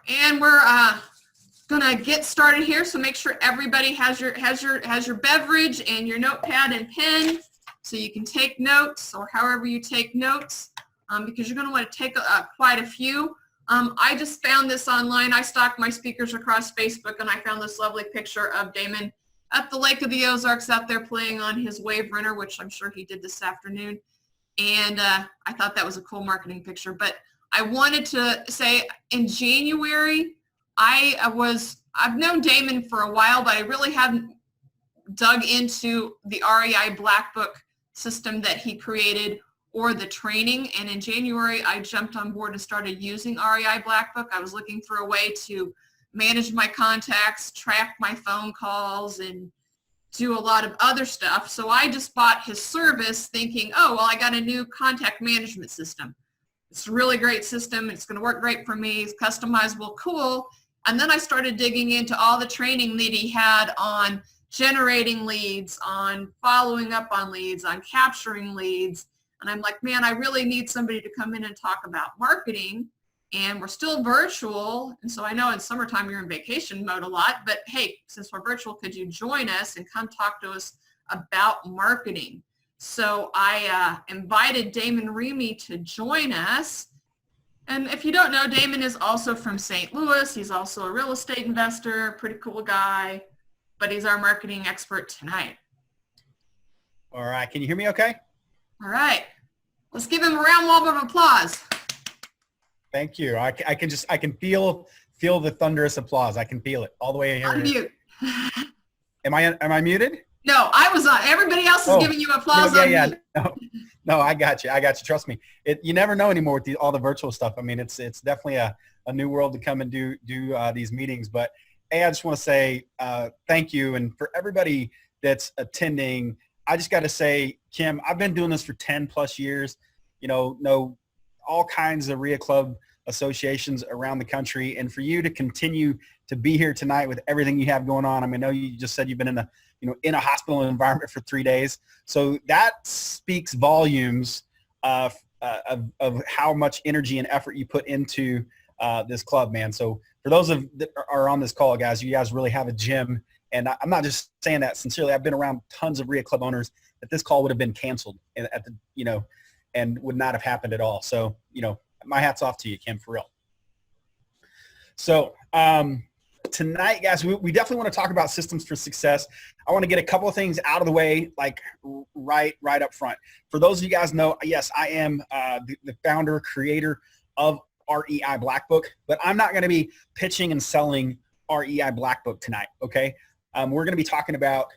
And we're gonna get started here. So make sure everybody has your beverage and your notepad and pen, so you can take notes, or however you take notes, because you're gonna want to take quite a few. I just found this online. I stalked my speakers across Facebook, and I found this lovely picture of Damon at the Lake of the Ozarks out there playing on his Wave Runner, which I'm sure he did this afternoon. And I thought that was a cool marketing picture. But I wanted to say, in January, I've known Damon for a while, but I really haven't dug into the REI Black Book system that he created or the training. And in January, I jumped on board and started using REI Black Book. I was looking for a way to manage my contacts, track my phone calls, and do a lot of other stuff. So I just bought his service thinking, oh, well, I got a new contact management system. It's a really great system. It's going to work great for me. It's customizable, cool. And then I started digging into all the training that he had on generating leads, on following up on leads, on capturing leads. And I'm like, man, I really need somebody to come in and talk about marketing. And we're still virtual. And so I know in summertime you're in vacation mode a lot, but hey, since we're virtual, could you join us and come talk to us about marketing? So I invited Damon Remy to join us. And if you don't know, Damon is also from St. Louis. He's also a real estate investor, pretty cool guy, but he's our marketing expert tonight. All right. Can you hear me okay? All right. Let's give him a round of applause. Thank you. I can feel the thunderous applause. I can feel it all the way here. Unmute. Am I muted? No, I was on. Everybody else is giving you applause. Yeah. No, I got you. Trust me. You never know anymore with all the virtual stuff. I mean, it's definitely a new world to come and do these meetings. But hey, I just want to say thank you, and for everybody that's attending, I just got to say, Kim, I've been doing this for 10 plus years. Know all kinds of REIA club associations around the country, and for you to continue to be here tonight with everything you have going on. I mean, I know you just said you've been in a hospital environment for 3 days. So that speaks volumes of how much energy and effort you put into this club, man. So for those that are on this call, guys, you guys really have a gym. And I'm not just saying that sincerely. I've been around tons of REIA club owners that this call would have been canceled and would not have happened at all. So, my hat's off to you, Kim, for real. So tonight, guys, we definitely want to talk about systems for success. I want to get a couple of things out of the way, like right up front. For those of you guys know, yes, I am the founder, creator of REI Black Book, but I'm not going to be pitching and selling REI Black Book tonight, okay? We're going to be talking about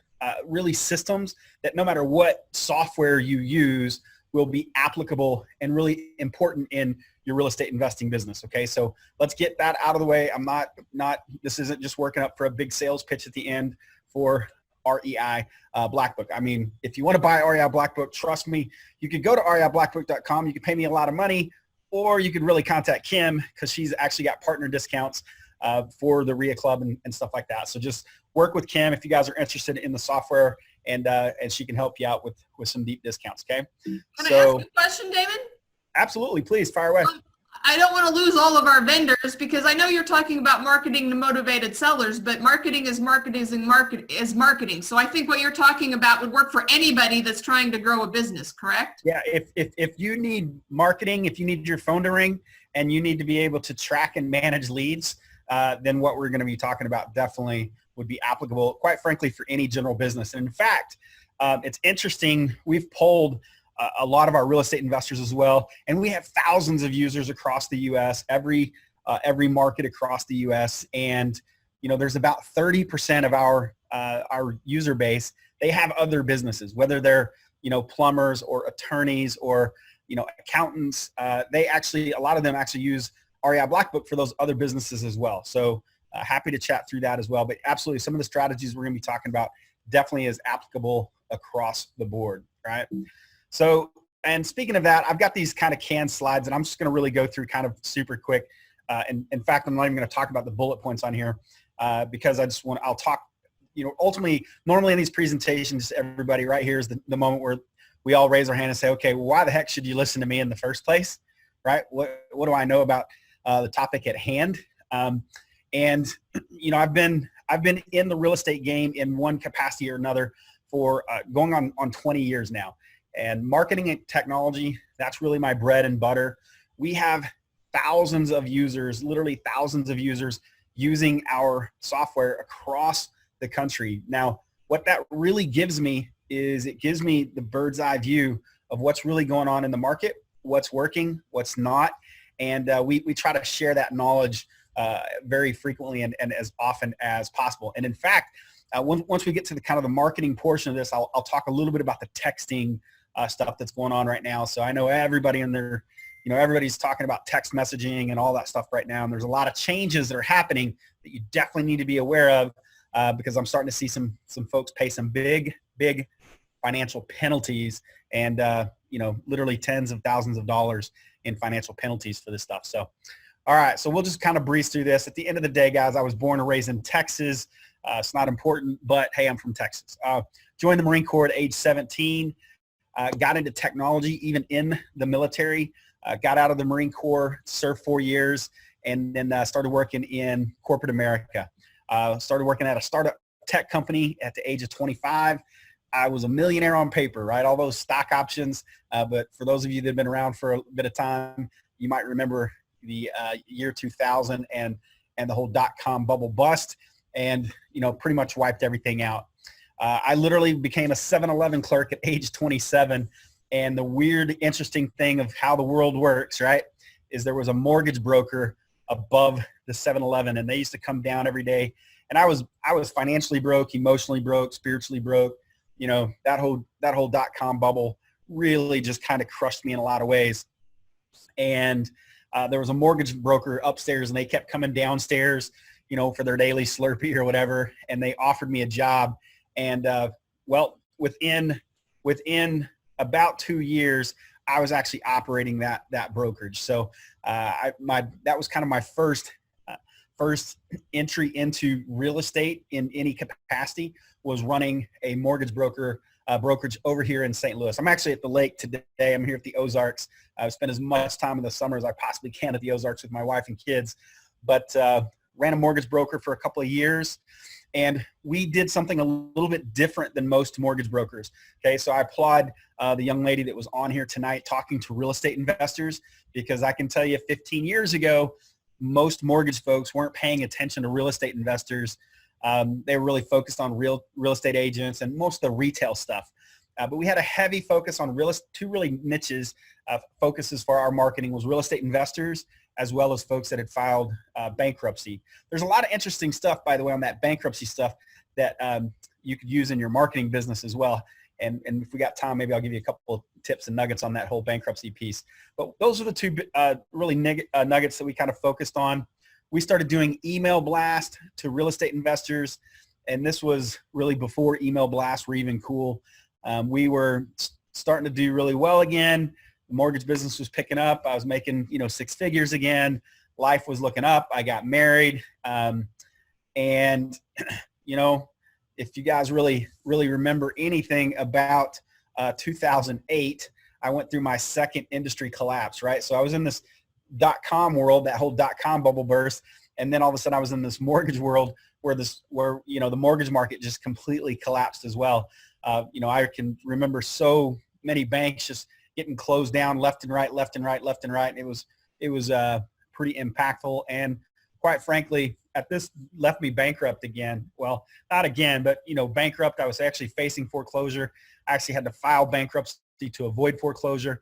really systems that no matter what software you use will be applicable and really important in your real estate investing business. Okay. So let's get that out of the way. I'm not, this isn't just working up for a big sales pitch at the end for REI Black Book. I mean, if you want to buy REI Black Book, trust me, you could go to reiblackbook.com. You could pay me a lot of money, or you could really contact Kim, because she's actually got partner discounts for the REIA club and stuff like that. So just work with Kim if you guys are interested in the software, and she can help you out with some deep discounts. Okay. Can I ask you a question, Damon? Absolutely. Please fire away. I don't want to lose all of our vendors, because I know you're talking about marketing to motivated sellers, but marketing is marketing. So I think what you're talking about would work for anybody that's trying to grow a business, correct? Yeah. If you need marketing, if you need your phone to ring and you need to be able to track and manage leads, then what we're going to be talking about definitely would be applicable, quite frankly, for any general business. And in fact, it's interesting. We've polled a lot of our real estate investors as well, and we have thousands of users across the U.S., every market across the U.S. And there's about 30% of our user base. They have other businesses, whether they're plumbers or attorneys or accountants. A lot of them actually use REI Black Book for those other businesses as well. So happy to chat through that as well. But absolutely, some of the strategies we're going to be talking about definitely is applicable across the board, right? So, and speaking of that, I've got these kind of canned slides, and I'm just going to really go through kind of super quick. And in fact, I'm not even going to talk about the bullet points on here because I'll talk, ultimately, normally in these presentations, everybody right here is the moment where we all raise our hand and say, okay, well, why the heck should you listen to me in the first place, right? What do I know about the topic at hand? And you know, I've been in the real estate game in one capacity or another for going on 20 years now. And marketing and technology, that's really my bread and butter. We have thousands of users, literally thousands of users using our software across the country. Now, what that really gives me is it gives me the bird's eye view of what's really going on in the market, what's working, what's not. And we try to share that knowledge very frequently and as often as possible. And in fact, once we get to the kind of the marketing portion of this, I'll talk a little bit about the texting stuff that's going on right now. So I know everybody in their, you know, everybody's talking about text messaging and all that stuff right now. And there's a lot of changes that are happening that you definitely need to be aware of because I'm starting to see some folks pay some big financial penalties and, you know, literally tens of thousands of dollars in financial penalties for this stuff. So, all right. So we'll just kind of breeze through this. At the end of the day, guys, I was born and raised in Texas. It's not important, but hey, I'm from Texas. Joined the Marine Corps at age 17. Got into technology even in the military. Got out of the Marine Corps, served 4 years, and then started working in corporate America. Started working at a startup tech company at the age of 25. I was a millionaire on paper, right? All those stock options. But for those of you that have been around for a bit of time, you might remember the year 2000 and the whole dot-com bubble bust, and you know, pretty much wiped everything out. I literally became a 7-Eleven clerk at age 27. And the weird, interesting thing of how the world works, right, is there was a mortgage broker above the 7-Eleven, and they used to come down every day. And I was financially broke, emotionally broke, spiritually broke. You know, that whole dot-com bubble really just kind of crushed me in a lot of ways. And there was a mortgage broker upstairs, and they kept coming downstairs, you know, for their daily Slurpee or whatever. And they offered me a job. And well, within about 2 years, I was actually operating that brokerage. So that was kind of my first entry into real estate in any capacity, was running a mortgage brokerage over here in St. Louis. I'm actually at the lake today. I'm here at the Ozarks. I've spent as much time in the summer as I possibly can at the Ozarks with my wife and kids, but ran a mortgage broker for a couple of years. And we did something a little bit different than most mortgage brokers. Okay, so I applaud the young lady that was on here tonight talking to real estate investors, because I can tell you 15 years ago, most mortgage folks weren't paying attention to real estate investors. They were really focused on real estate agents and most of the retail stuff. But we had a heavy focus on two really niches. Focuses for our marketing was real estate investors, as well as folks that had filed bankruptcy. There's a lot of interesting stuff, by the way, on that bankruptcy stuff that you could use in your marketing business as well. And if we got time, maybe I'll give you a couple of tips and nuggets on that whole bankruptcy piece. But those are the two really nuggets that we kind of focused on. We started doing email blast to real estate investors, and this was really before email blasts were even cool. We were starting to do really well again. The mortgage business was picking up. I was making, you know, 6 figures again. Life was looking up. I got married. And, you know, if you guys really remember anything about 2008, I went through my second industry collapse, right? So I was in this dot-com world, that whole dot-com bubble burst. And then all of a sudden I was in this mortgage world where, you know, the mortgage market just completely collapsed as well. You know, I can remember so many banks just getting closed down left and right. And it was pretty impactful. And quite frankly, this left me bankrupt again. Well, not again, but, you know, bankrupt. I was actually facing foreclosure. I actually had to file bankruptcy to avoid foreclosure.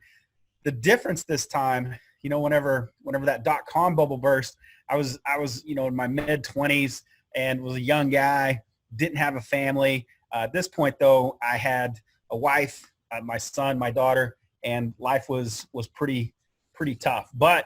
The difference this time, you know, whenever that dot-com bubble burst, I was, you know, in my mid-20s and was a young guy, didn't have a family. At this point, though, I had a wife, my son, my daughter, and life was pretty tough. But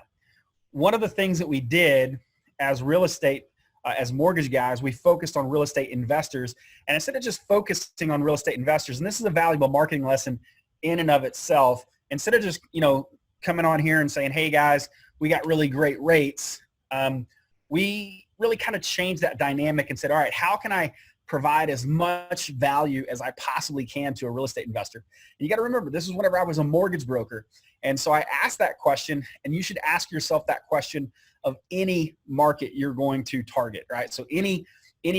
one of the things that we did as real estate, as mortgage guys, we focused on real estate investors. And instead of just focusing on real estate investors, and this is a valuable marketing lesson in and of itself, instead of just, you know, coming on here and saying, hey guys, we got really great rates, we really kind of changed that dynamic and said, all right, how can I provide as much value as I possibly can to a real estate investor? And you got to remember, this is whenever I was a mortgage broker. And so I asked that question, and you should ask yourself that question of any market you're going to target, right? So any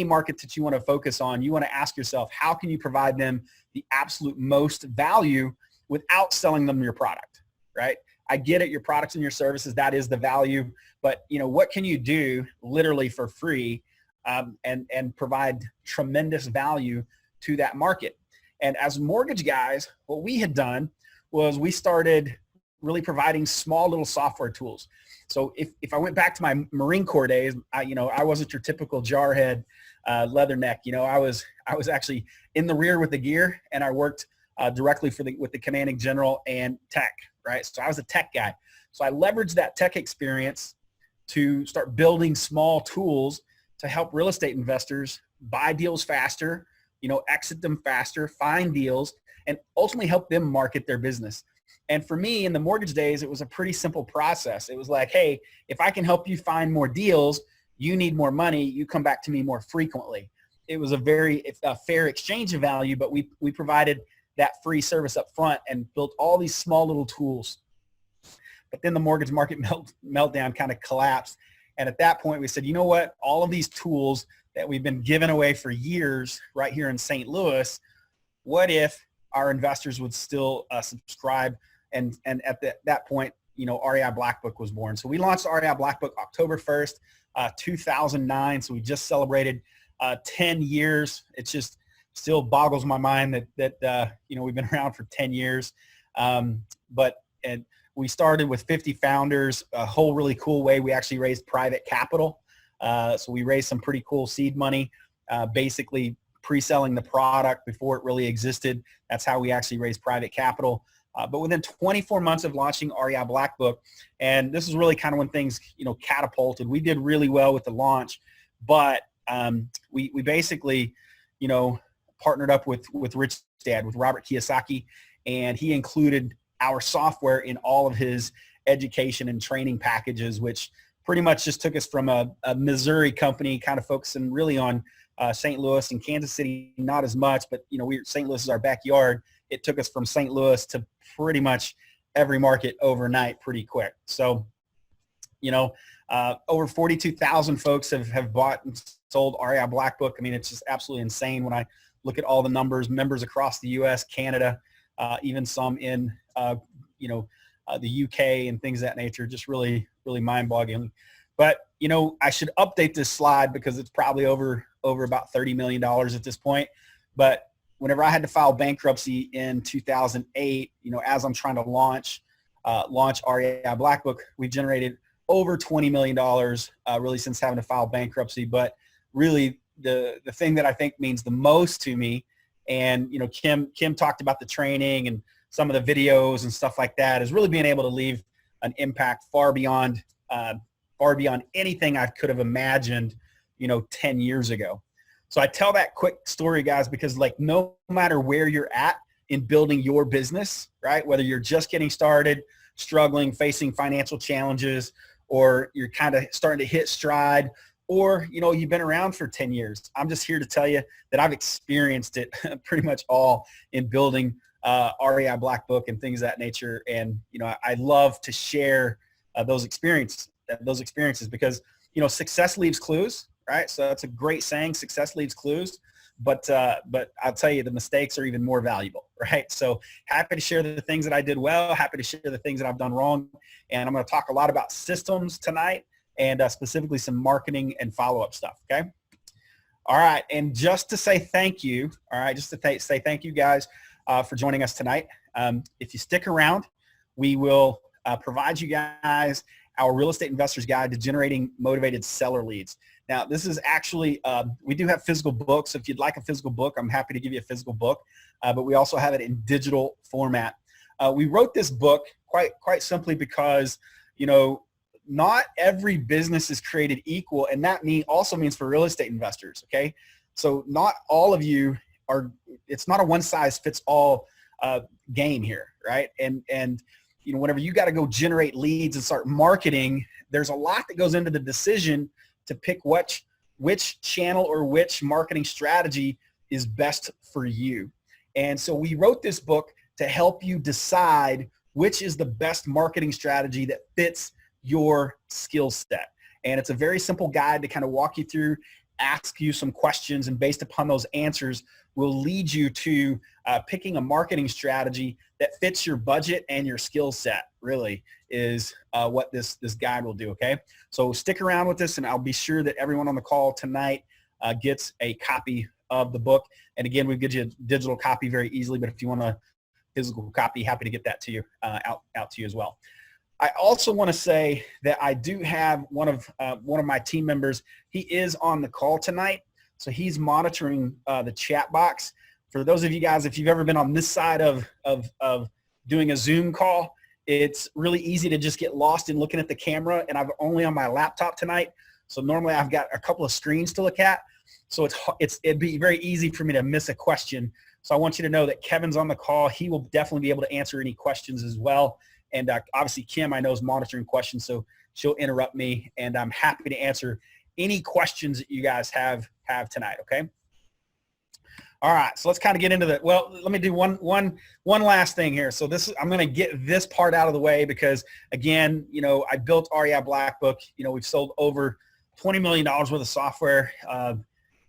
market that you want to focus on, you want to ask yourself, how can you provide them the absolute most value without selling them your product, right? I get it, your products and your services, that is the value, but what can you do literally for free and provide tremendous value to that market? And as mortgage guys, what we had done was we started really providing small little software tools. So if I went back to my Marine Corps days, I wasn't your typical jarhead leatherneck. I was actually in the rear with the gear, and I worked directly with the commanding general and tech, right? So I was a tech guy. So I leveraged that tech experience to start building small tools to help real estate investors buy deals faster, exit them faster, find deals, and ultimately help them market their business. And for me, in the mortgage days, it was a pretty simple process. It was like, hey, if I can help you find more deals, you need more money, you come back to me more frequently. It was a very fair exchange of value, but we provided that free service up front and built all these small little tools. But then the mortgage market meltdown kind of collapsed. And at that point, we said, you know what? All of these tools that we've been giving away for years right here in St. Louis, what if our investors would still subscribe? And at that point, REI Black Book was born. So we launched REI Black Book October 1st, 2009. So we just celebrated 10 years. It just still boggles my mind that we've been around for 10 years. But we started with 50 founders, a whole really cool way. We actually raised private capital. So we raised some pretty cool seed money, basically pre-selling the product before it really existed. That's how we actually raised private capital. But within 24 months of launching REI Black Book, and this is really kind of when things, catapulted. We did really well with the launch, but we basically, partnered up with Rich Dad, with Robert Kiyosaki, and he included our software in all of his education and training packages, which pretty much just took us from a Missouri company kind of focusing really on St. Louis and Kansas City, not as much, but St. Louis is our backyard. It took us from St. Louis to pretty much every market overnight pretty quick. So, over 42,000 folks have bought and sold REI Black Book. I mean, it's just absolutely insane when I look at all the numbers, members across the U.S., Canada, even some in, the UK and things of that nature, just really, really mind-boggling. But, I should update this slide because it's probably over about $30 million at this point. But whenever I had to file bankruptcy in 2008, as I'm trying to launch REI Black Book, we've generated over $20 million really since having to file bankruptcy. But really the thing that I think means the most to me, and Kim talked about the training and some of the videos and stuff like that, is really being able to leave an impact far beyond anything I could have imagined 10 years ago. So I tell that quick story, guys, because no matter where you're at in building your business, right? Whether you're just getting started, struggling, facing financial challenges, or you're kind of starting to hit stride, or, you've been around for 10 years. I'm just here to tell you that I've experienced it pretty much all in building REI Black Book and things of that nature. And, I love to share those experiences because, success leaves clues, right? So that's a great saying, success leaves clues. But I'll tell you, the mistakes are even more valuable, right? So happy to share the things that I did well, happy to share the things that I've done wrong. And I'm going to talk a lot about systems tonight and specifically some marketing and follow-up stuff, okay? All right, and just to say thank you, say thank you guys for joining us tonight. If you stick around, we will provide you guys our Real Estate Investor's Guide to Generating Motivated Seller Leads. Now, this is actually, we do have physical books. So if you'd like a physical book, I'm happy to give you a physical book, but we also have it in digital format. We wrote this book quite simply because, not every business is created equal, and that also means for real estate investors, okay? So not all of you it's not a one-size-fits-all game here, right? And whenever you got to go generate leads and start marketing, there's a lot that goes into the decision to pick which which channel or which marketing strategy is best for you. And so we wrote this book to help you decide which is the best marketing strategy that fits your skill set. And it's a very simple guide to kind of walk you through, ask you some questions, and based upon those answers will lead you to picking a marketing strategy that fits your budget and your skill set, really is what this guide will do, okay? So stick around with this, and I'll be sure that everyone on the call tonight gets a copy of the book. And again, we get you a digital copy very easily, but if you want a physical copy, happy to get that to you, out to you as well. I also want to say that I do have one of my team members. He is on the call tonight, so he's monitoring the chat box. For those of you guys, if you've ever been on this side of doing a Zoom call, it's really easy to just get lost in looking at the camera, and I'm only on my laptop tonight, so normally I've got a couple of screens to look at, so it'd be very easy for me to miss a question. So I want you to know that Kevin's on the call. He will definitely be able to answer any questions as well. And obviously Kim, I know, is monitoring questions, so she'll interrupt me, and I'm happy to answer any questions that you guys have tonight, okay? All right, so let's kind of get into that. Well, let me do one last thing here. So I'm going to get this part out of the way because, again, you know, I built REI Black Book. You know, we've sold over $20 million worth of software,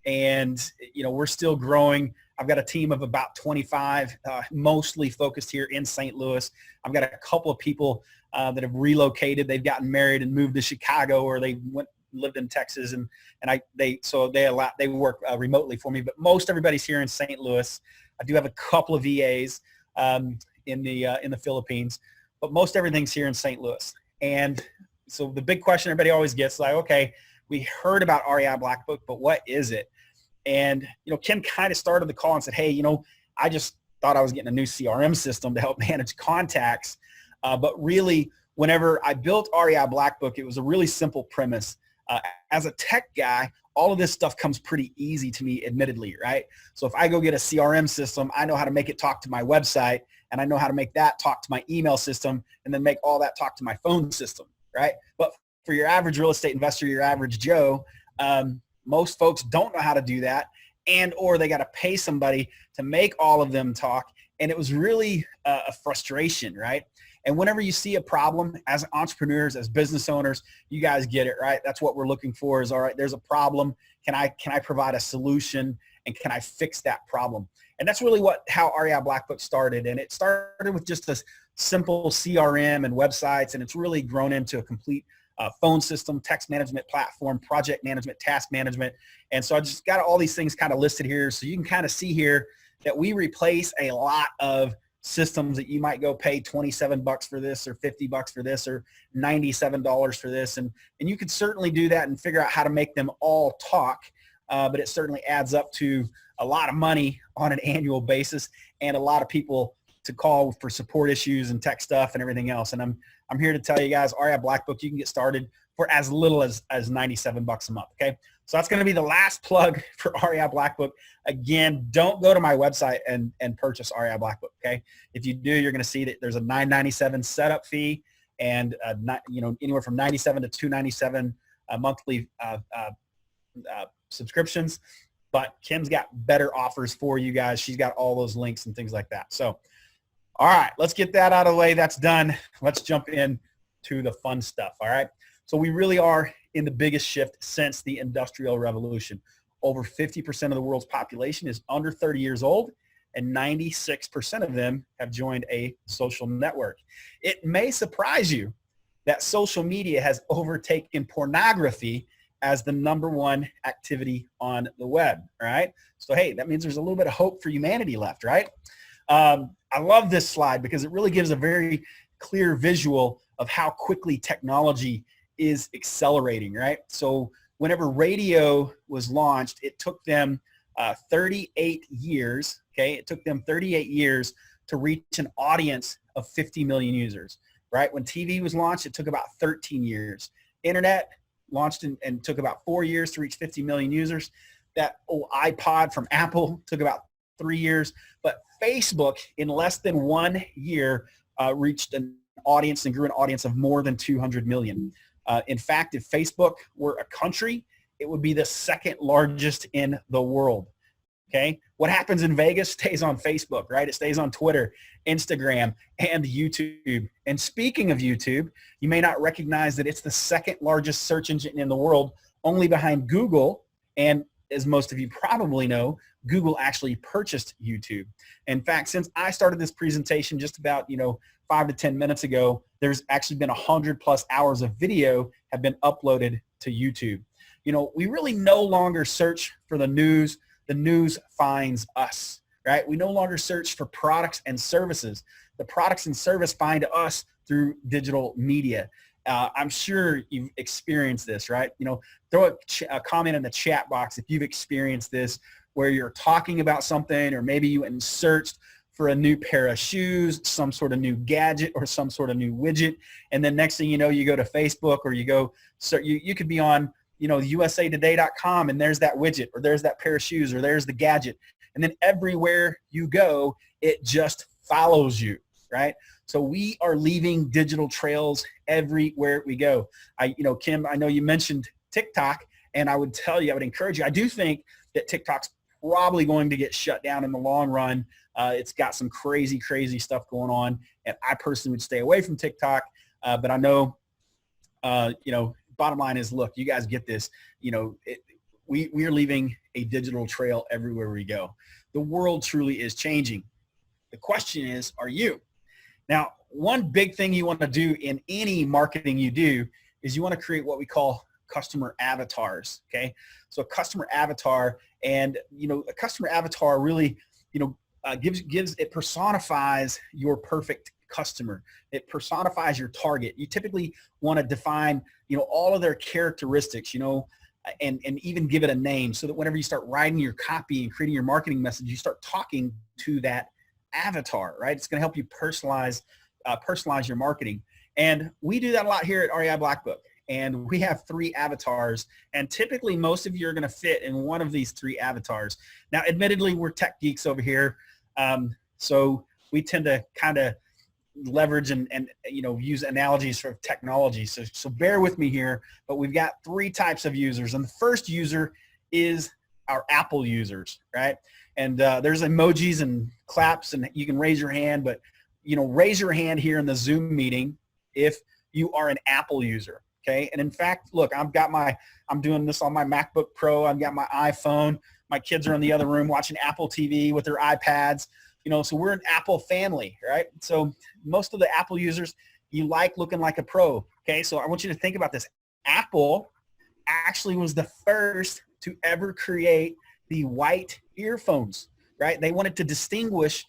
and, you know, we're still growing. I've got a team of about 25, mostly focused here in St. Louis. I've got a couple of people that have relocated. They've gotten married and moved to Chicago, or they lived in Texas, and they work remotely for me. But most everybody's here in St. Louis. I do have a couple of VAs in the Philippines, but most everything's here in St. Louis. And so the big question everybody always gets, like, okay, we heard about REI Black Book, but what is it? And, you know, Kim kind of started the call and said, hey, you know, I just thought I was getting a new CRM system to help manage contacts. But really, whenever I built REI Black Book, it was a really simple premise. As a tech guy, all of this stuff comes pretty easy to me, admittedly, right? So if I go get a CRM system, I know how to make it talk to my website, and I know how to make that talk to my email system, and then make all that talk to my phone system, right? But for your average real estate investor, your average Joe, most folks don't know how to do that, and or they got to pay somebody to make all of them talk. And it was really a frustration, right? And whenever you see a problem as entrepreneurs, as business owners, you guys get it, right? That's what we're looking for is, all right, there's a problem. Can I provide a solution, and can I fix that problem? And that's really how REI Black Book started. And it started with just a simple CRM and websites, and it's really grown into a complete phone system, text management platform, project management, task management. And so I just got all these things kind of listed here. So you can kind of see here that we replace a lot of systems that you might go pay $27 for this, or $50 for this, or $97 for this. And you could certainly do that and figure out how to make them all talk. But it certainly adds up to a lot of money on an annual basis, and a lot of people to call for support issues and tech stuff and everything else. And I'm here to tell you guys, REI Black Book, you can get started for as little as $97 a month, okay? So that's going to be the last plug for REI Black Book. Again, don't go to my website and purchase REI Black Book, okay? If you do, you're going to see that there's a $9.97 setup fee, and anywhere from $97 to $297 monthly subscriptions. But Kim's got better offers for you guys. She's got all those links and things like that. So, all right, let's get that out of the way. That's done. Let's jump in to the fun stuff, all right? So we really are in the biggest shift since the Industrial Revolution. Over 50% of the world's population is under 30 years old, and 96% of them have joined a social network. It may surprise you that social media has overtaken pornography as the #1 activity on the web, right? So, hey, that means there's a little bit of hope for humanity left, right? I love this slide because it really gives a very clear visual of how quickly technology is accelerating, right? So whenever radio was launched, it took them 38 years, okay? It took them 38 years to reach an audience of 50 million users, right? When TV was launched, it took about 13 years. Internet launched and took about 4 years to reach 50 million users. That old iPod from Apple took about 3 years. But Facebook, in less than 1 year, reached an audience and grew an audience of more than 200 million. In fact, if Facebook were a country, it would be the second largest in the world. Okay. What happens in Vegas stays on Facebook, right? It stays on Twitter, Instagram, and YouTube. And speaking of YouTube, you may not recognize that it's the second largest search engine in the world, only behind Google. And as most of you probably know, Google actually purchased YouTube. In fact, since I started this presentation just about, 5 to 10 minutes ago, there's actually been 100+ hours of video have been uploaded to YouTube. We really no longer search for the news. The news finds us, right? We no longer search for products and services. The products and service find us through digital media. I'm sure you've experienced this, right? Throw a comment in the chat box if you've experienced this, where you're talking about something, or maybe you went and searched for a new pair of shoes, some sort of new gadget, or some sort of new widget. And then next thing you know, you go to Facebook, or you could be on, usatoday.com, and there's that widget, or there's that pair of shoes, or there's the gadget. And then everywhere you go, it just follows you, right? So we are leaving digital trails everywhere we go. Kim, I know you mentioned TikTok, and I would encourage you, I do think that TikTok's probably going to get shut down in the long run. It's got some crazy, crazy stuff going on, and I personally would stay away from TikTok. But I know, bottom line is, look, you guys get this. We are leaving a digital trail everywhere we go. The world truly is changing. The question is, are you? Now, one big thing you want to do in any marketing you do is you want to create what we call customer avatars. Okay, so a customer avatar, and a customer avatar really, it personifies your perfect customer. It personifies your target. You typically want to define, all of their characteristics, and even give it a name, so that whenever you start writing your copy and creating your marketing message, you start talking to that avatar, right? It's going to help you personalize your marketing. And we do that a lot here at REI Black Book. And we have 3 avatars, and typically most of you are going to fit in one of these 3 avatars. Now, admittedly, we're tech geeks over here, so we tend to kind of leverage and use analogies for technology. So bear with me here, but we've got 3 types of users, and the first user is our Apple users, right? And there's emojis and claps, and you can raise your hand, but raise your hand here in the Zoom meeting if you are an Apple user. Okay. And in fact, look, I'm doing this on my MacBook Pro. I've got my iPhone. My kids are in the other room watching Apple TV with their iPads, so we're an Apple family, right? So most of the Apple users, you like looking like a pro. Okay. So I want you to think about this. Apple actually was the first to ever create the white earphones, right? They wanted to distinguish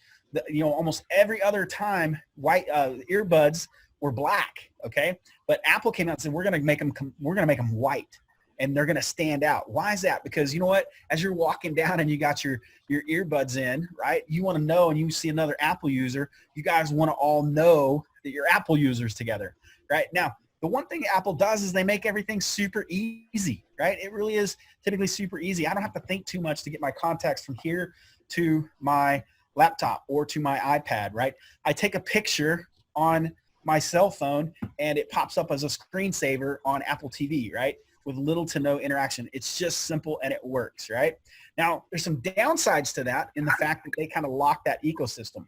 almost every other time white earbuds were black. Okay. But Apple came out and said, we're going to make them white, and they're going to stand out. Why is that? Because you know what? As you're walking down and you got your earbuds in, right? You want to know, and you see another Apple user, you guys want to all know that you're Apple users together, right? Now, the one thing Apple does is they make everything super easy, right? It really is typically super easy. I don't have to think too much to get my contacts from here to my laptop or to my iPad, right? I take a picture on my cell phone and it pops up as a screensaver on Apple TV, right? With little to no interaction. It's just simple and it works, right? Now, there's some downsides to that in the fact that they kind of lock that ecosystem,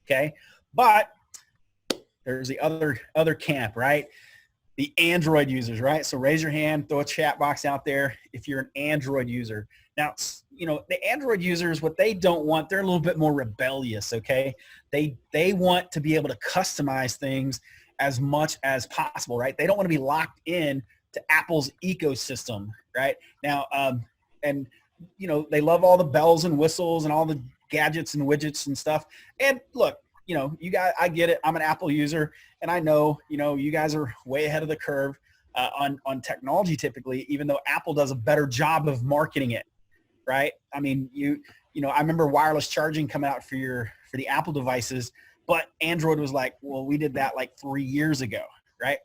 okay? But there's the other camp, right? The Android users, right? So raise your hand, throw a chat box out there if you're an Android user. Now, the Android users, what they don't want, they're a little bit more rebellious, okay? They want to be able to customize things as much as possible, right? They don't want to be locked in to Apple's ecosystem, right? Now, they love all the bells and whistles and all the gadgets and widgets and stuff. And look, you guys, I get it. I'm an Apple user, and I know, you guys are way ahead of the curve on technology typically, even though Apple does a better job of marketing it, right? I mean, I remember wireless charging coming out for the Apple devices, but Android was like, well, we did that like 3 years ago, right?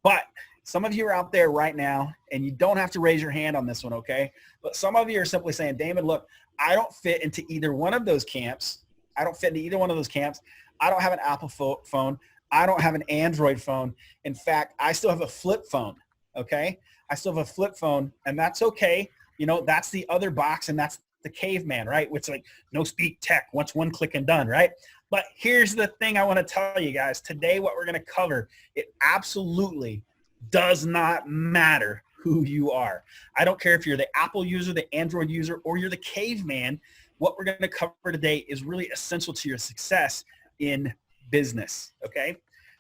But some of you are out there right now, and you don't have to raise your hand on this one, okay? But some of you are simply saying, Damon, look, I don't fit into either one of those camps. I don't fit into either one of those camps. I don't have an Apple phone. I don't have an Android phone. In fact, I still have a flip phone, okay? I still have a flip phone, and that's okay. You know, that's the other box, and that's the caveman, right? Which like no speak tech, once one click and done, right? But here's the thing I want to tell you guys today, what we're going to cover, it absolutely does not matter who you are. I don't care if you're the Apple user, the Android user, or you're the caveman. What we're going to cover today is really essential to your success in business. Okay.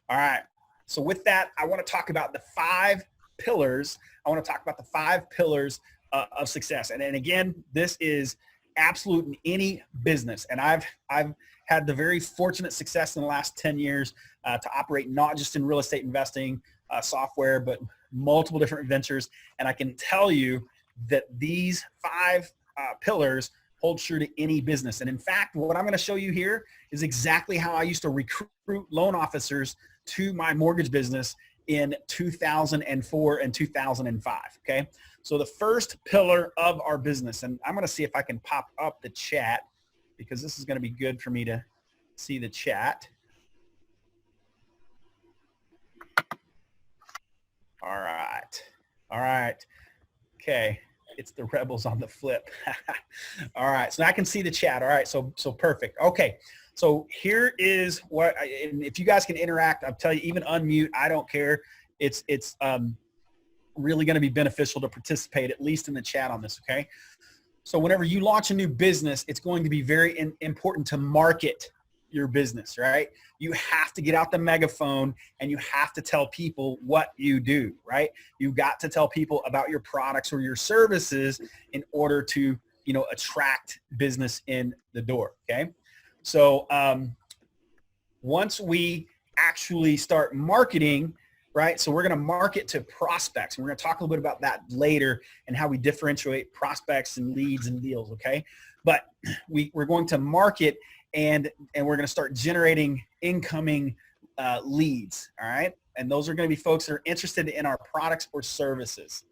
All right. So with that, I want to talk about the 5 pillars. I want to talk about the 5 pillars of success. And again, this is absolute in any business. And I've had the very fortunate success in the last 10 years to operate not just in real estate investing software, but multiple different ventures. And I can tell you that these 5 pillars hold true to any business. And in fact, what I'm going to show you here is exactly how I used to recruit loan officers to my mortgage business in 2004 and 2005. Okay. So the first pillar of our business, and I'm going to see if I can pop up the chat because this is going to be good for me to see the chat. All right. All right. Okay. It's the rebels on the flip. All right. So I can see the chat. All right. So perfect. Okay. So here is what, and if you guys can interact, I'll tell you, even unmute, I don't care. It's really going to be beneficial to participate, at least in the chat on this. Okay. So whenever you launch a new business, it's going to be very important to market your business, right? You have to get out the megaphone and you have to tell people what you do, right? You got to tell people about your products or your services in order to, you know, attract business in the door. Okay. So once we actually start marketing, right? So we're going to market to prospects. And we're going to talk a little bit about that later and how we differentiate prospects and leads and deals. Okay. But we're going to market and we're going to start generating incoming leads. All right. And those are going to be folks that are interested in our products or services.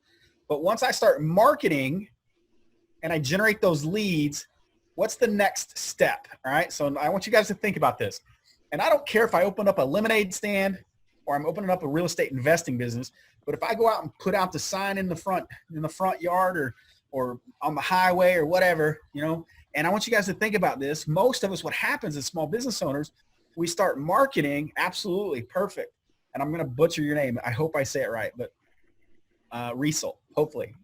But once I start marketing and I generate those leads, what's the next step? All right. So I want you guys to think about this. And I don't care if I open up a lemonade stand or I'm opening up a real estate investing business, but if I go out and put out the sign in the front yard or on the highway or whatever, you know, and I want you guys to think about this. Most of us, what happens as small business owners, we start marketing. Absolutely perfect. And I'm going to butcher your name. I hope I say it right, but Riesel, hopefully.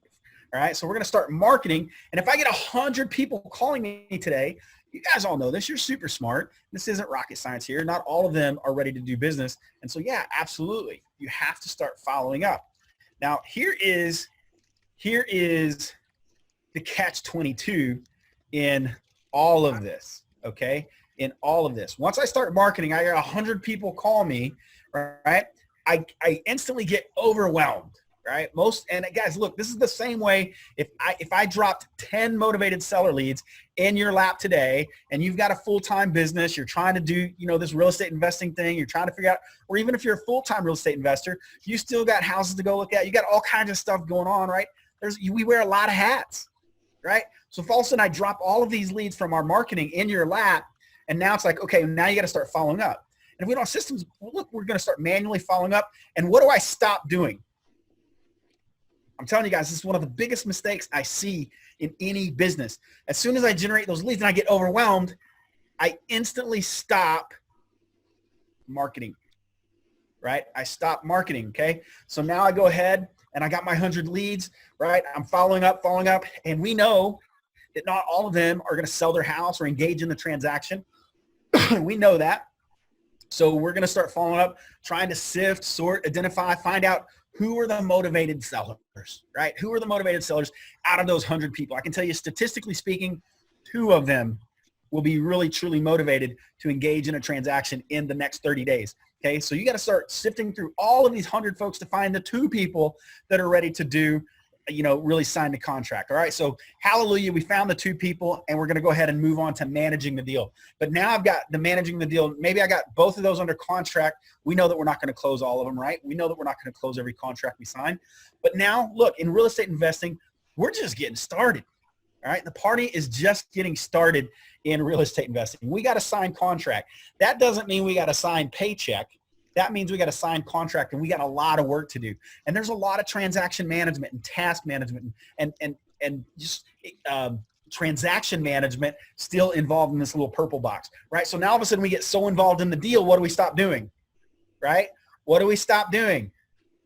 All right. So we're going to start marketing. And if I get 100 people calling me today, you guys all know this, you're super smart. This isn't rocket science here. Not all of them are ready to do business. And so, yeah, absolutely. You have to start following up. Now, here is the catch-22 in all of this, okay? In all of this. Once I start marketing, I got 100 people call me, right? I instantly get overwhelmed, right? And guys, look, this is the same way if I dropped 10 motivated seller leads in your lap today and you've got a full-time business, you're trying to do, you know, this real estate investing thing, you're trying to figure out, or even if you're a full-time real estate investor, you still got houses to go look at, you got all kinds of stuff going on, right? We wear a lot of hats, right? So if all of a sudden I drop all of these leads from our marketing in your lap, and now it's like, okay, now you got to start following up. And if we don't have systems, well, look, we're going to start manually following up. And what do I stop doing? I'm telling you guys, this is one of the biggest mistakes I see in any business. As soon as I generate those leads and I get overwhelmed, I instantly stop marketing, right? I stop marketing, okay? So now I go ahead and I got my 100 leads, right? I'm following up, and we know that not all of them are going to sell their house or engage in the transaction. We know that. So we're going to start following up, trying to sift, sort, identify, find out who are the motivated sellers, right? Who are the motivated sellers out of those 100 people? I can tell you, statistically speaking, 2 of them will be really, truly motivated to engage in a transaction in the next 30 days. Okay. So you got to start sifting through all of these 100 folks to find the 2 people that are ready to do, you know, really sign the contract. All right. So hallelujah. We found the 2 people and we're going to go ahead and move on to managing the deal. But now I've got the managing the deal. Maybe I got both of those under contract. We know that we're not going to close all of them, right? We know that we're not going to close every contract we sign. But now look, in real estate investing, we're just getting started. All right. The party is just getting started in real estate investing. We got to sign contract. That doesn't mean we got to sign paycheck. that means we got to sign contract and we got a lot of work to do. And there's a lot of transaction management and task management and just transaction management still involved in this little purple box, right? So now all of a sudden we get so involved in the deal, what do we stop doing, right? What do we stop doing?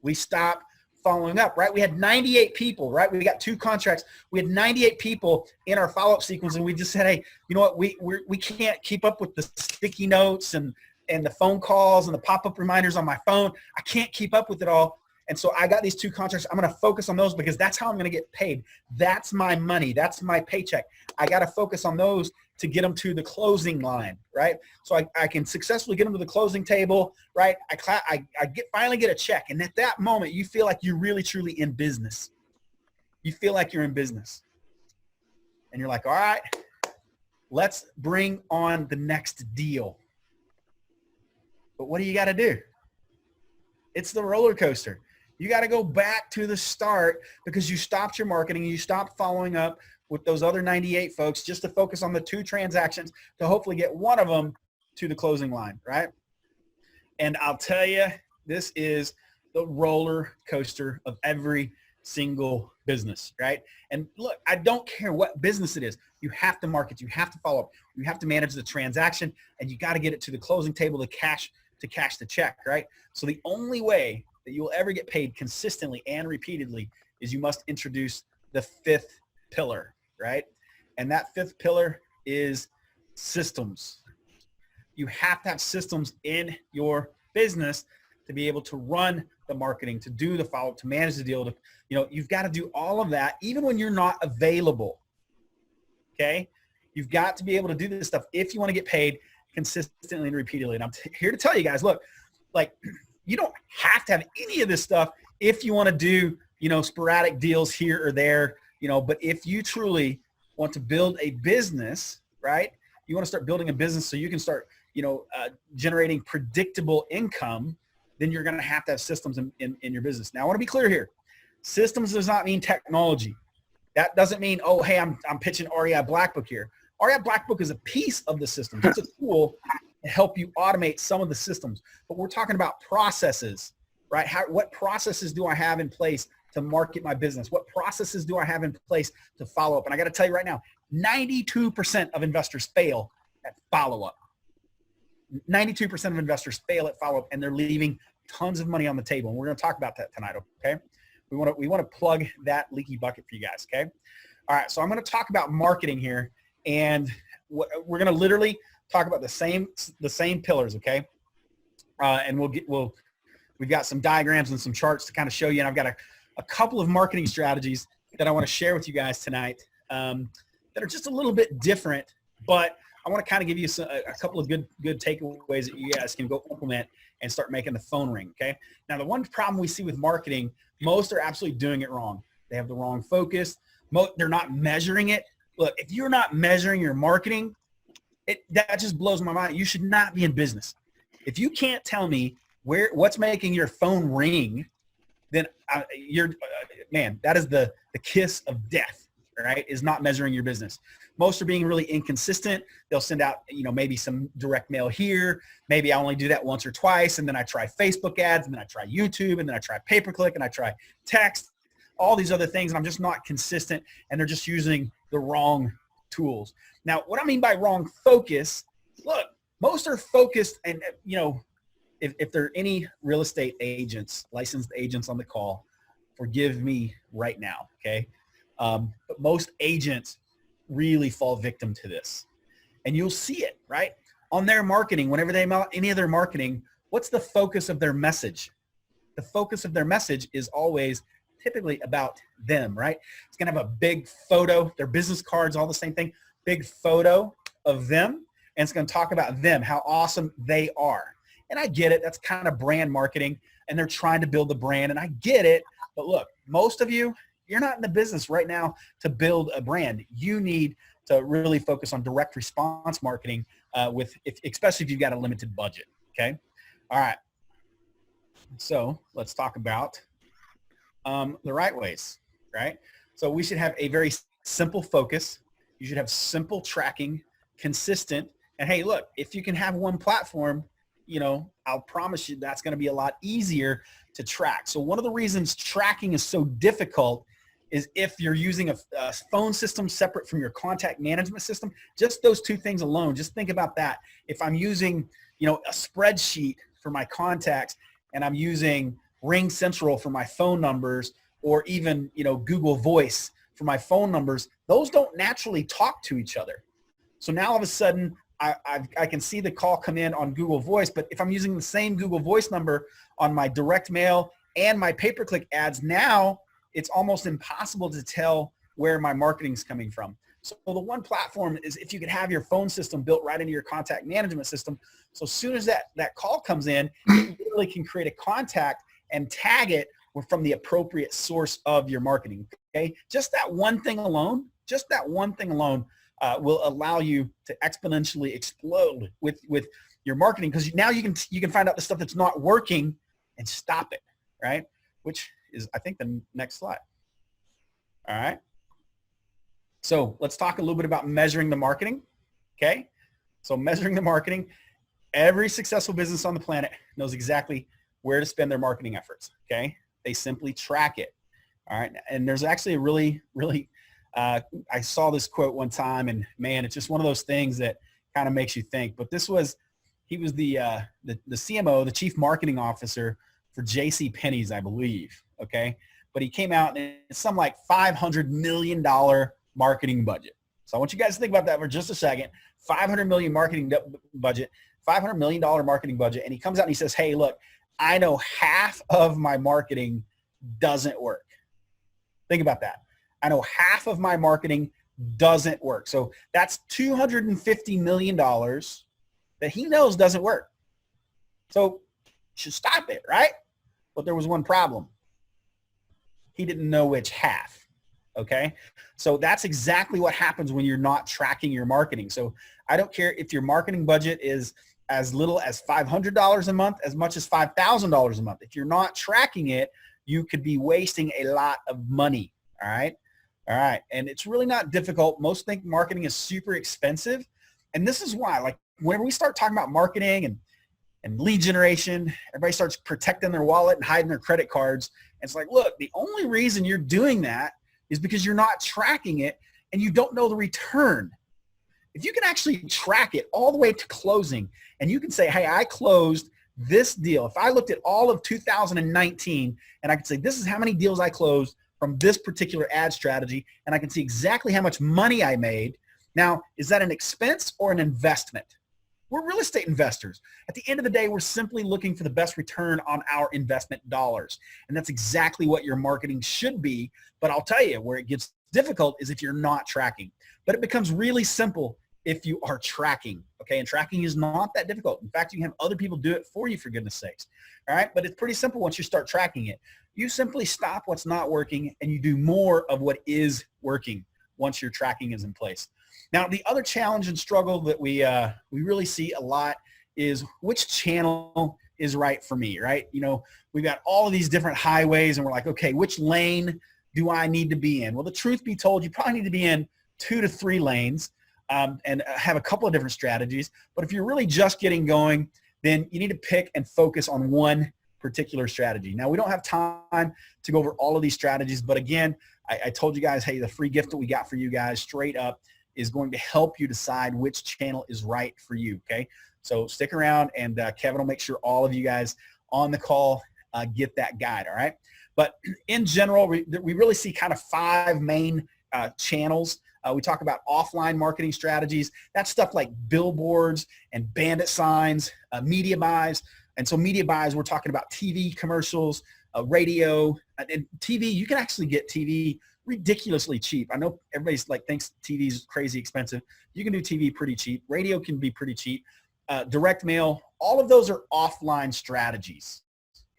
We stop following up, right? We had 98 people, right? We got 2 contracts. We had 98 people in our follow-up sequence, and we just said, hey, you know what? We can't keep up with the sticky notes and the phone calls and the pop-up reminders on my phone. I can't keep up with it all. And so I got these 2 contracts. I'm going to focus on those because that's how I'm going to get paid. That's my money. That's my paycheck. I got to focus on those to get them to the closing line, right? So I can successfully get them to the closing table, right? I finally get a check. And at that moment, you feel like you're really, truly in business. You feel like you're in business. And you're like, all right, let's bring on the next deal. But what do you got to do? It's the roller coaster. You got to go back to the start because you stopped your marketing. You stopped following up with those other 98 folks just to focus on the 2 transactions to hopefully get one of them to the closing line, right? And I'll tell you, this is the roller coaster of every single business, right? And look, I don't care what business it is. You have to market. You have to follow up. You have to manage the transaction, and you got to get it to the closing table to cash the check, right? So the only way that you will ever get paid consistently and repeatedly is you must introduce the 5th pillar, right? And that 5th pillar is systems. You have to have systems in your business to be able to run the marketing, to do the follow-up, to manage the deal. You've got to do all of that even when you're not available, okay? You've got to be able to do this stuff if you want to get paid consistently and repeatedly. And I'm here to tell you guys, look, like, you don't have to have any of this stuff if you want to do, sporadic deals here or there, but if you truly want to build a business, right? You want to start building a business so you can start, generating predictable income, then you're going to have systems in your business. Now, I want to be clear here. Systems does not mean technology. That doesn't mean, oh, hey, I'm pitching REI Black Book here. REI Black Book is a piece of the system. It's a tool to help you automate some of the systems. But we're talking about processes, right? What processes do I have in place to market my business? What processes do I have in place to follow up? And I got to tell you right now, 92% of investors fail at follow-up. 92% of investors fail at follow-up, and they're leaving tons of money on the table. And we're going to talk about that tonight, okay? We want to plug that leaky bucket for you guys, okay? All right, so I'm going to talk about marketing here, and we're going to literally talk about the same pillars, okay? And we've got some diagrams and some charts to kind of show you, and I've got a couple of marketing strategies that I want to share with you guys tonight that are just a little bit different, but I want to kind of give you a couple of good takeaways that you guys can go implement and start making the phone ring, okay? Now, the one problem we see with marketing, most are absolutely doing it wrong. They have the wrong focus. They're not measuring it. Look, if you're not measuring your marketing, that just blows my mind. You should not be in business. If you can't tell me what's making your phone ring, then that is the kiss of death, right? Is not measuring your business. Most are being really inconsistent. They'll send out, maybe some direct mail here. Maybe I only do that once or twice, and then I try Facebook ads, and then I try YouTube, and then I try pay-per-click, and I try text, all these other things, and I'm just not consistent, and they're just using the wrong tools. Now, what I mean by wrong focus, look, most are focused, and if there are any real estate agents, licensed agents on the call, forgive me right now, okay? But most agents really fall victim to this. And you'll see it, right? On their marketing, whenever they any of their marketing, what's the focus of their message? The focus of their message is always typically about them, right? It's going to have a big photo, their business cards, all the same thing, big photo of them, and it's going to talk about them, how awesome they are. And I get it. That's kind of brand marketing, and they're trying to build the brand, and I get it. But look, most of you, you're not in the business right now to build a brand. You need to really focus on direct response marketing especially if you've got a limited budget, okay? All right. So let's talk about the right ways, right? So we should have a very simple focus. You should have simple tracking, consistent. And hey, look, if you can have one platform, I'll promise you that's going to be a lot easier to track. So one of the reasons tracking is so difficult is if you're using a phone system separate from your contact management system. Just those two things alone, just think about that. If I'm using, a spreadsheet for my contacts and I'm using Ring Central for my phone numbers, or even, Google Voice for my phone numbers, those don't naturally talk to each other. So now all of a sudden I can see the call come in on Google Voice, but if I'm using the same Google Voice number on my direct mail and my pay-per-click ads, now it's almost impossible to tell where my marketing is coming from. So the one platform is if you could have your phone system built right into your contact management system. So as soon as that call comes in, you literally can create a contact and tag it from the appropriate source of your marketing. Okay, just that one thing alone will allow you to exponentially explode with your marketing, because now you can find out the stuff that's not working and stop it, right? Which is, I think, the next slide. All right. So let's talk a little bit about measuring the marketing. Okay. So measuring the marketing, every successful business on the planet knows exactly where to spend their marketing efforts. Okay. They simply track it. All right. And there's actually a really, I saw this quote one time, and man, it's just one of those things that kind of makes you think. But he was the CMO, the chief marketing officer for J.C. Penney's, I believe. Okay. But he came out and it's some like $500 million marketing budget. So I want you guys to think about that for just a second. $500 million marketing budget, $500 million marketing budget. And he comes out and he says, hey, look, I know half of my marketing doesn't work. Think about that. I know half of my marketing doesn't work. So that's $250 million that he knows doesn't work. So you should stop it, right? But there was one problem. He didn't know which half. Okay. So that's exactly what happens when you're not tracking your marketing. So I don't care if your marketing budget is as little as $500 a month, as much as $5,000 a month. If you're not tracking it, you could be wasting a lot of money. All right. All right. And it's really not difficult. Most think marketing is super expensive. And this is why, like, whenever we start talking about marketing and lead generation, everybody starts protecting their wallet and hiding their credit cards. And it's like, look, the only reason you're doing that is because you're not tracking it and you don't know the return. If you can actually track it all the way to closing, and you can say, hey, I closed this deal. If I looked at all of 2019 and I could say, this is how many deals I closed from this particular ad strategy, and I can see exactly how much money I made. Now, is that an expense or an investment? We're real estate investors. At the end of the day, we're simply looking for the best return on our investment dollars. And that's exactly what your marketing should be. But I'll tell you, where it gets difficult is if you're not tracking. But it becomes really simple if you are tracking, okay? And tracking is not that difficult. In fact, you can have other people do it for you, for goodness sakes, all right? But it's pretty simple once you start tracking it. You simply stop what's not working and you do more of what is working once your tracking is in place. Now, the other challenge and struggle that we really see a lot is which channel is right for me, right? We've got all of these different highways and we're like, okay, which lane do I need to be in? Well, the truth be told, you probably need to be in 2 to 3 lanes and have a couple of different strategies. But if you're really just getting going, then you need to pick and focus on one particular strategy. Now, we don't have time to go over all of these strategies, but again, I told you guys, hey, the free gift that we got for you guys straight up is going to help you decide which channel is right for you, okay? So stick around, and Kevin will make sure all of you guys on the call get that guide, all right? But in general, we really see kind of 5 main channels. We talk about offline marketing strategies. That's stuff like billboards and bandit signs, media buys. And so media buys, we're talking about TV commercials, radio, and TV. You can actually get TV ridiculously cheap. I know everybody's like thinks TV is crazy expensive. You can do TV pretty cheap. Radio can be pretty cheap. Direct mail, all of those are offline strategies.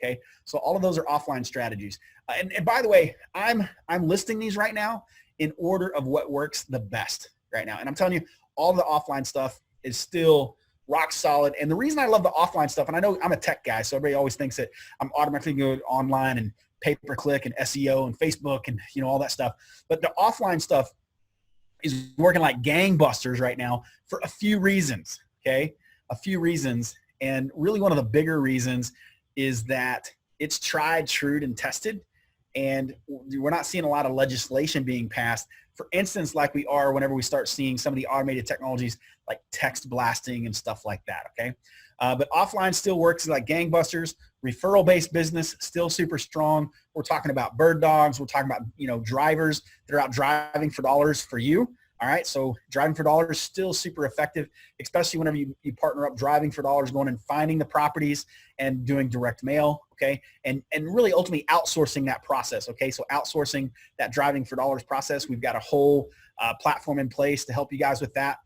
Okay, so all of those are offline strategies. And by the way, I'm listing these right now in order of what works the best right now. And I'm telling you, all the offline stuff is still rock solid. And the reason I love the offline stuff, and I know I'm a tech guy, so everybody always thinks that I'm automatically going online and pay-per-click and SEO and Facebook and all that stuff. But the offline stuff is working like gangbusters right now for a few reasons, okay? A few reasons. And really one of the bigger reasons is that it's tried, true, and tested. And we're not seeing a lot of legislation being passed, for instance, like we are whenever we start seeing some of the automated technologies like text blasting and stuff like that, okay? But offline still works like gangbusters. Referral-based business still super strong. We're talking about bird dogs. We're talking about, you know, drivers that are out driving for dollars for you. All right, so driving for dollars still super effective, especially whenever you partner up driving for dollars, going and finding the properties and doing direct mail, okay? And really ultimately outsourcing that process, okay? So outsourcing that driving for dollars process. We've got a whole platform in place to help you guys with that.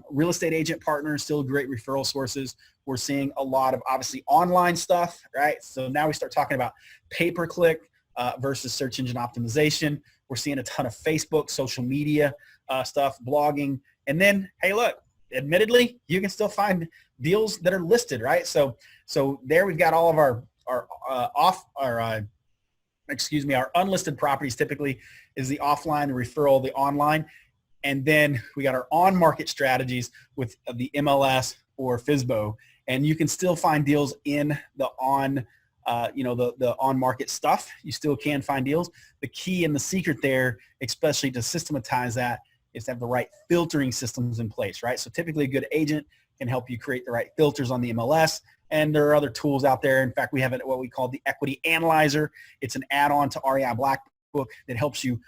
Real estate agent partners, still great referral sources. We're seeing a lot of obviously online stuff, right? So now we start talking about pay-per-click versus search engine optimization. We're seeing a ton of Facebook, social media stuff, blogging. And then, hey, look, admittedly, you can still find deals that are listed, right? So there we've got all of our unlisted properties typically is the offline, the referral, the online. And then we got our on-market strategies with the MLS or FSBO. And you can still find deals in the the on-market stuff. You still can find deals. The key and the secret there, especially to systematize that, is to have the right filtering systems in place, right? So typically a good agent can help you create the right filters on the MLS. And there are other tools out there. In fact, we have what we call the Equity Analyzer. It's an add-on to REI Black Book that helps you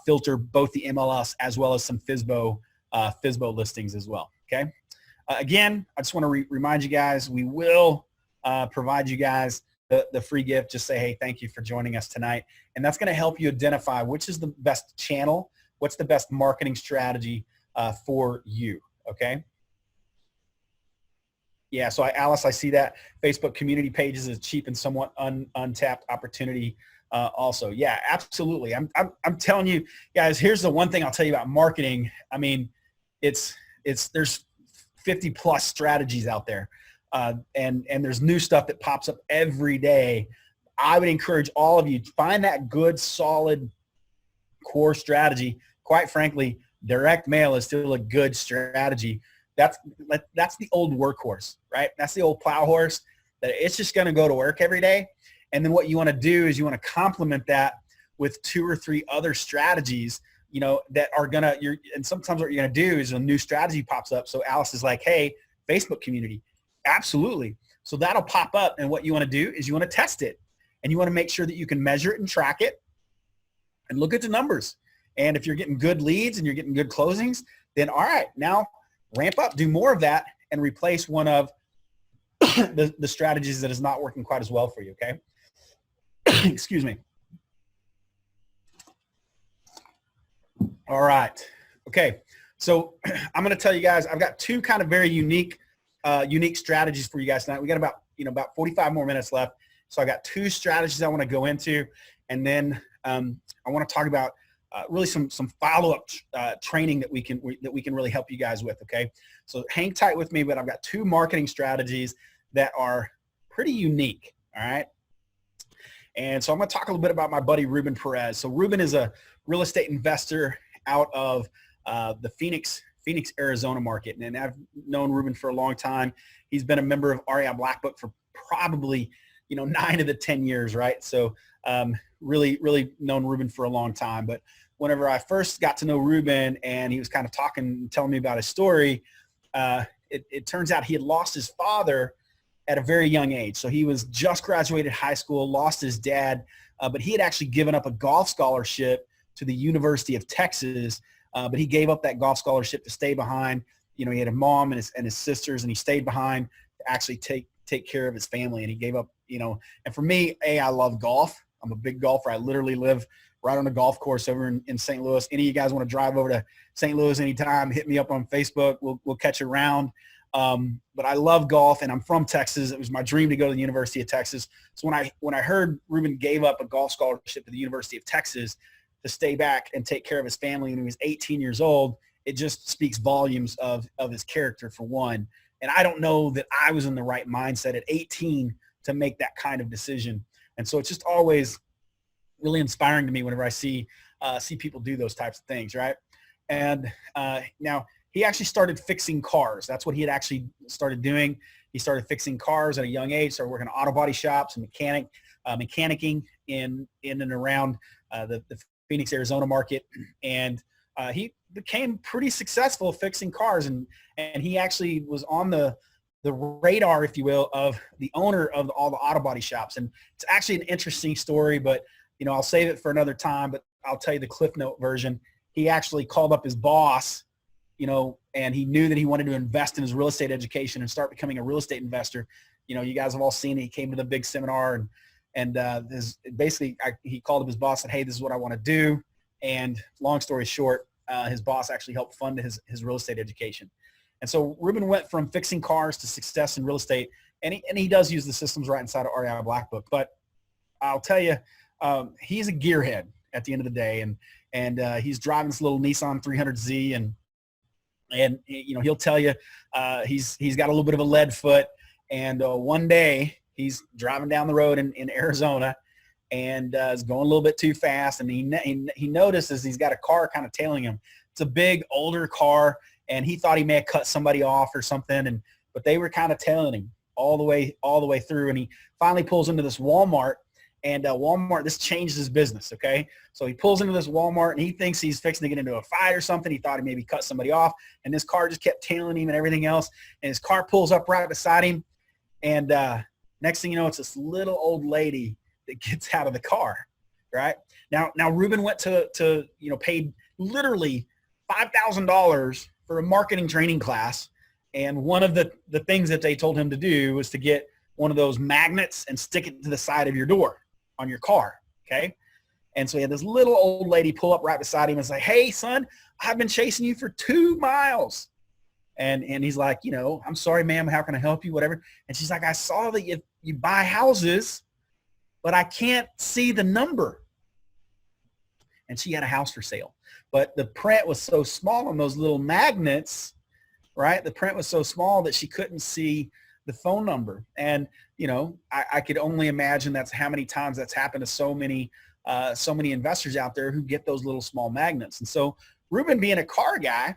filter both the MLS as well as some FSBO listings as well, okay? Again, I just want to remind you guys, we will provide you guys the free gift. Just say, hey, thank you for joining us tonight. And that's going to help you identify which is the best channel, what's the best marketing strategy for you, okay? Yeah, so Alice, I see that Facebook community pages is cheap and somewhat untapped opportunity also. Yeah, absolutely. I'm telling you guys, here's the one thing I'll tell you about marketing. I mean, there's 50 plus strategies out there. And there's new stuff that pops up every day. I would encourage all of you to find that good, solid core strategy. Quite frankly, direct mail is still a good strategy. That's the old workhorse, right? That's the old plow horse that it's just going to go to work every day. And then what you want to do is you want to complement that with 2 or 3 other strategies, you know, that are going to, and sometimes what you're going to do is a new strategy pops up. So Alice is like, hey, Facebook community. Absolutely. So that'll pop up. And what you want to do is you want to test it, and you want to make sure that you can measure it and track it and look at the numbers. And if you're getting good leads and you're getting good closings, then all right, now ramp up, do more of that, and replace one of the strategies that is not working quite as well for you, okay? Excuse me. All right. Okay. So I'm going to tell you guys, I've got 2 kind of very unique strategies for you guys tonight. We got about 45 more minutes left. So I got 2 strategies I want to go into, and then I want to talk about really some follow-up training that we can really help you guys with. Okay, so hang tight with me, but I've got 2 marketing strategies that are pretty unique. All right, and so I'm going to talk a little bit about my buddy Ruben Perez. So Ruben is a real estate investor out of the Phoenix, Arizona market, and I've known Ruben for a long time. He's been a member of REI Black Book for probably 9 of the 10 years, right? So really known Ruben for a long time. But whenever I first got to know Ruben and he was kind of telling me about his story, it turns out he had lost his father at a very young age. So he was just graduated high school, lost his dad, but he had actually given up a golf scholarship to the University of Texas, but he gave up that golf scholarship to stay behind. He had a mom and his sisters, and he stayed behind to actually take care of his family. And he gave up, and for me, I love golf. I'm a big golfer. I literally live right on a golf course over in St. Louis. Any of you guys want to drive over to St. Louis anytime, hit me up on Facebook. We'll catch a round. But I love golf, and I'm from Texas. It was my dream to go to the University of Texas. So when I heard Ruben gave up a golf scholarship to the University of Texas to stay back and take care of his family when he was 18 years old, it just speaks volumes of his character, for one. And I don't know that I was in the right mindset at 18 to make that kind of decision. And so it's just always really inspiring to me whenever I see people do those types of things, right? And now he actually started fixing cars. That's what he had actually started doing. He started fixing cars at a young age, started working at auto body shops and mechanicking in and around the Phoenix, Arizona market. And he became pretty successful fixing cars. And he actually was on the radar, if you will, of the owner of all the auto body shops. And it's actually an interesting story, but I'll save it for another time, but I'll tell you the Cliff Note version. He actually called up his boss, and he knew that he wanted to invest in his real estate education and start becoming a real estate investor. You guys have all seen it. He came to the big seminar and he called up his boss and said, hey, this is what I want to do. And long story short, his boss actually helped fund his real estate education. And so Ruben went from fixing cars to success in real estate, and he does use the systems right inside of REI Black Book. But I'll tell you, he's a gearhead at the end of the day, and he's driving this little Nissan 300Z, and he'll tell you he's got a little bit of a lead foot. And one day he's driving down the road in Arizona, and is going a little bit too fast, and he notices he's got a car kind of tailing him. It's a big older car, and he thought he may have cut somebody off or something, but they were kind of tailing him all the way through. And he finally pulls into this Walmart, and Walmart, this changed his business. Okay, so he pulls into this Walmart, and he thinks he's fixing to get into a fight or something. He thought he maybe cut somebody off, and this car just kept tailing him and everything else. And his car pulls up right beside him, and next thing you know, it's this little old lady that gets out of the car. Right now, Ruben went to paid literally $5,000 for a marketing training class. And one of the things that they told him to do was to get one of those magnets and stick it to the side of your door on your car. Okay. And so he had this little old lady pull up right beside him and say, hey son, I've been chasing you for 2 miles. And he's like, I'm sorry, ma'am, how can I help you? Whatever. And she's like, I saw that you buy houses, but I can't see the number. And she had a house for sale, but the print was so small on those little magnets, right? The print was so small that she couldn't see the phone number. And, I could only imagine that's how many times that's happened to so many investors out there who get those little small magnets. And so Ruben, being a car guy,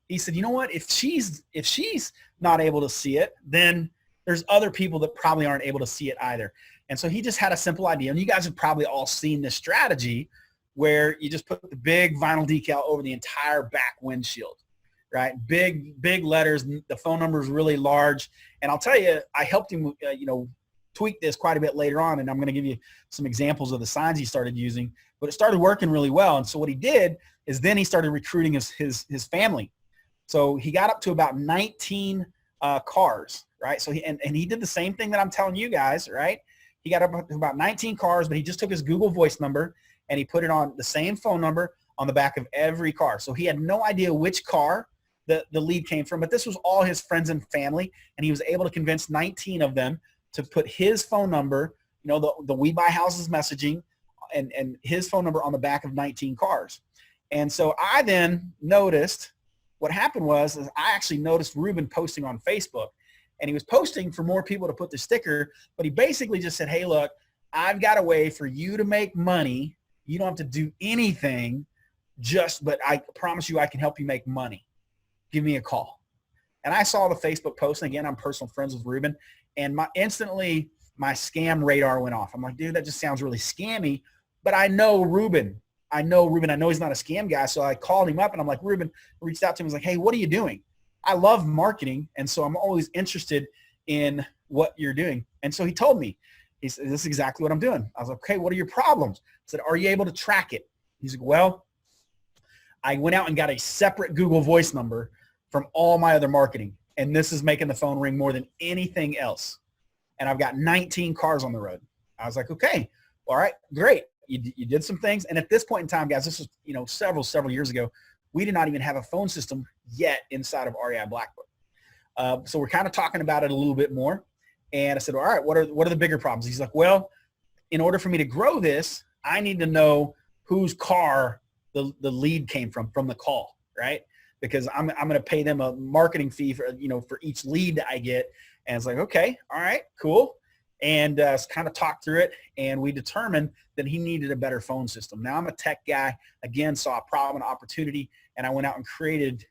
he said, you know what, if she's not able to see it, then there's other people that probably aren't able to see it either. And so he just had a simple idea. And you guys have probably all seen this strategy where you just put the big vinyl decal over the entire back windshield, right? Big letters. The phone number is really large. And I'll tell you, I helped him, tweak this quite a bit later on. And I'm going to give you some examples of the signs he started using, but it started working really well. And so what he did is then he started recruiting his family. So he got up to about 19 cars, right? So he did the same thing that I'm telling you guys, right? He got up to about 19 cars, but he just took his Google Voice number and he put it on the same phone number on the back of every car. So he had no idea which car the lead came from, but this was all his friends and family. And he was able to convince 19 of them to put his phone number, the We Buy Houses messaging and his phone number on the back of 19 cars. And so I then noticed what happened was I actually noticed Ruben posting on Facebook, and he was posting for more people to put the sticker, but he basically just said, hey, look, I've got a way for you to make money. You don't have to do anything, but I promise you I can help you make money. Give me a call. And I saw the Facebook post, and again, I'm personal friends with Ruben, and instantly my scam radar went off. I'm like, dude, that just sounds really scammy, but I know Ruben. I know he's not a scam guy. So I called him up and I'm like, Ruben, reached out to him. I was like, hey, what are you doing? I love marketing. And so I'm always interested in what you're doing. And so he told me, he said, this is exactly what I'm doing. I was like, okay, what are your problems? I said, are you able to track it? He's like, well, I went out and got a separate Google Voice number from all my other marketing. And this is making the phone ring more than anything else. And I've got 19 cars on the road. I was like, okay, all right, great. You did some things. And at this point in time, guys, this was, several years ago, we did not even have a phone system yet inside of REI Black Book. So we're kind of talking about it a little bit more. And I said, all right, what are the bigger problems? He's like, well, in order for me to grow this, I need to know whose car the lead came from the call, right? Because I'm going to pay them a marketing fee for each lead that I get. And it's like, okay, all right, cool. And kind of talked through it, and we determined that he needed a better phone system. Now, I'm a tech guy. Again, saw a problem, an opportunity, and I went out and created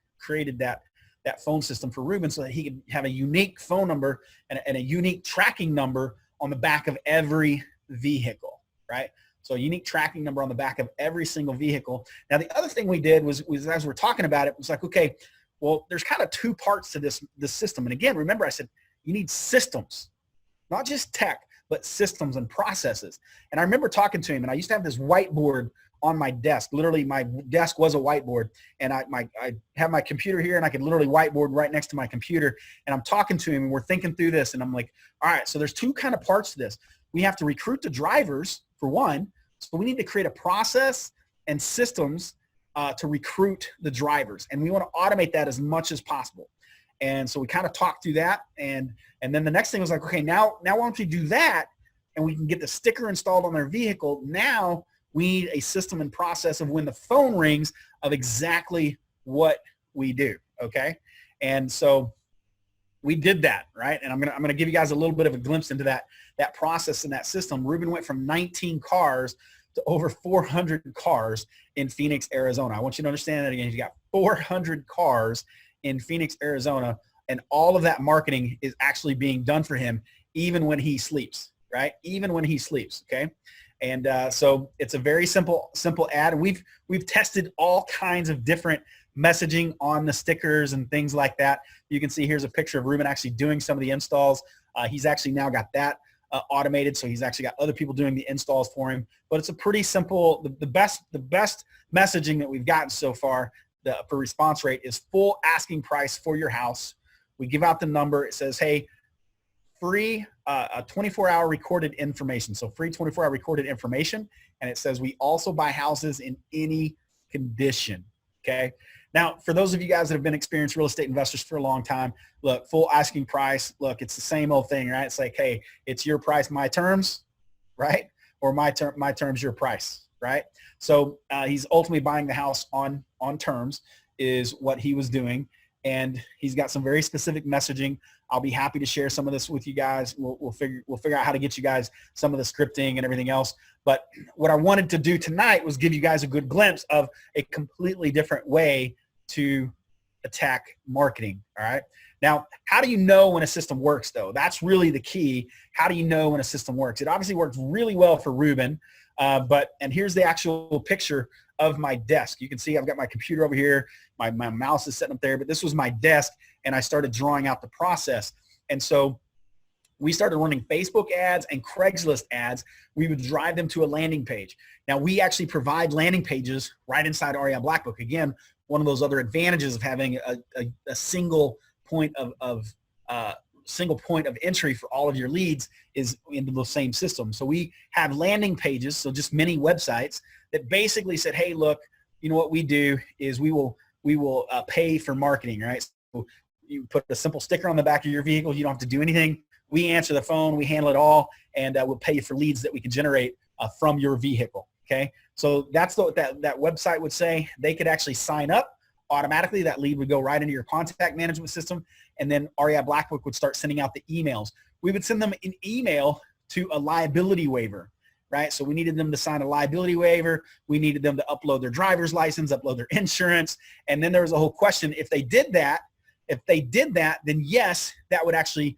that that phone system for Ruben so that he could have a unique phone number and a unique tracking number on the back of every vehicle, right? So a unique tracking number on the back of every single vehicle. Now, the other thing we did was as we're talking about it, was like, okay, well, there's kind of two parts to this system. And again, remember I said you need systems, not just tech, but systems and processes. And I remember talking to him, and I used to have this whiteboard on my desk. Literally, my desk was a whiteboard, and I have my computer here, and I could literally whiteboard right next to my computer. And I'm talking to him, and we're thinking through this, and I'm like, all right, so there's two kind of parts to this. We have to recruit the drivers, for one, so we need to create a process and systems to recruit the drivers, and we want to automate that as much as possible. And so we kind of talked through that, and then the next thing was like, okay, now once we do that, and we can get the sticker installed on their vehicle, now we need a system and process of when the phone rings of exactly what we do, okay? And so we did that, right? And I'm gonna give you guys a little bit of a glimpse into that process and that system. Ruben went from 19 cars to over 400 cars in Phoenix, Arizona. I want you to understand that again. He's got 400 cars in Phoenix, Arizona, and all of that marketing is actually being done for him even when he sleeps, right? Even when he sleeps, okay? And so it's a very simple ad. We've tested all kinds of different messaging on the stickers and things like that. You can see here's a picture of Ruben actually doing some of the installs. He's actually now got that automated, so he's actually got other people doing the installs for him. But it's a pretty simple. The best messaging that we've gotten so far for response rate is full asking price for your house. We give out the number. It says, hey, free 24-hour recorded information. So free 24-hour recorded information. And it says we also buy houses in any condition. Okay. Now, for those of you guys that have been experienced real estate investors for a long time, look, full asking price. Look, it's the same old thing, right? It's like, hey, it's your price, my terms, right? Or my terms, your price, right? So he's ultimately buying the house on terms is what he was doing. And he's got some very specific messaging. I'll be happy to share some of this with you guys. We'll figure out how to get you guys some of the scripting and everything else. But what I wanted to do tonight was give you guys a good glimpse of a completely different way to attack marketing. All right. Now, how do you know when a system works, though? That's really the key. How do you know when a system works? It obviously worked really well for Ruben. And here's the actual picture of my desk. You can see I've got my computer over here. My mouse is sitting up there, but this was my desk, and I started drawing out the process. And so we started running Facebook ads and Craigslist ads. We would drive them to a landing page. Now, we actually provide landing pages right inside REI Blackbook. Again, one of those other advantages of having a single point of entry for all of your leads is into the same system. So we have landing pages, so just mini websites that basically said, hey, look, you know what we do is we will pay for marketing, right? So you put a simple sticker on the back of your vehicle. You don't have to do anything. We answer the phone. We handle it all, and we'll pay you for leads that we can generate from your vehicle, okay? So that's what that website would say. They could actually sign up automatically. That lead would go right into your contact management system, and then REI Blackbook would start sending out the emails. We would send them an email to a liability waiver, right? So we needed them to sign a liability waiver. We needed them to upload their driver's license, upload their insurance. And then there was a whole question. If they did that, then yes, that would actually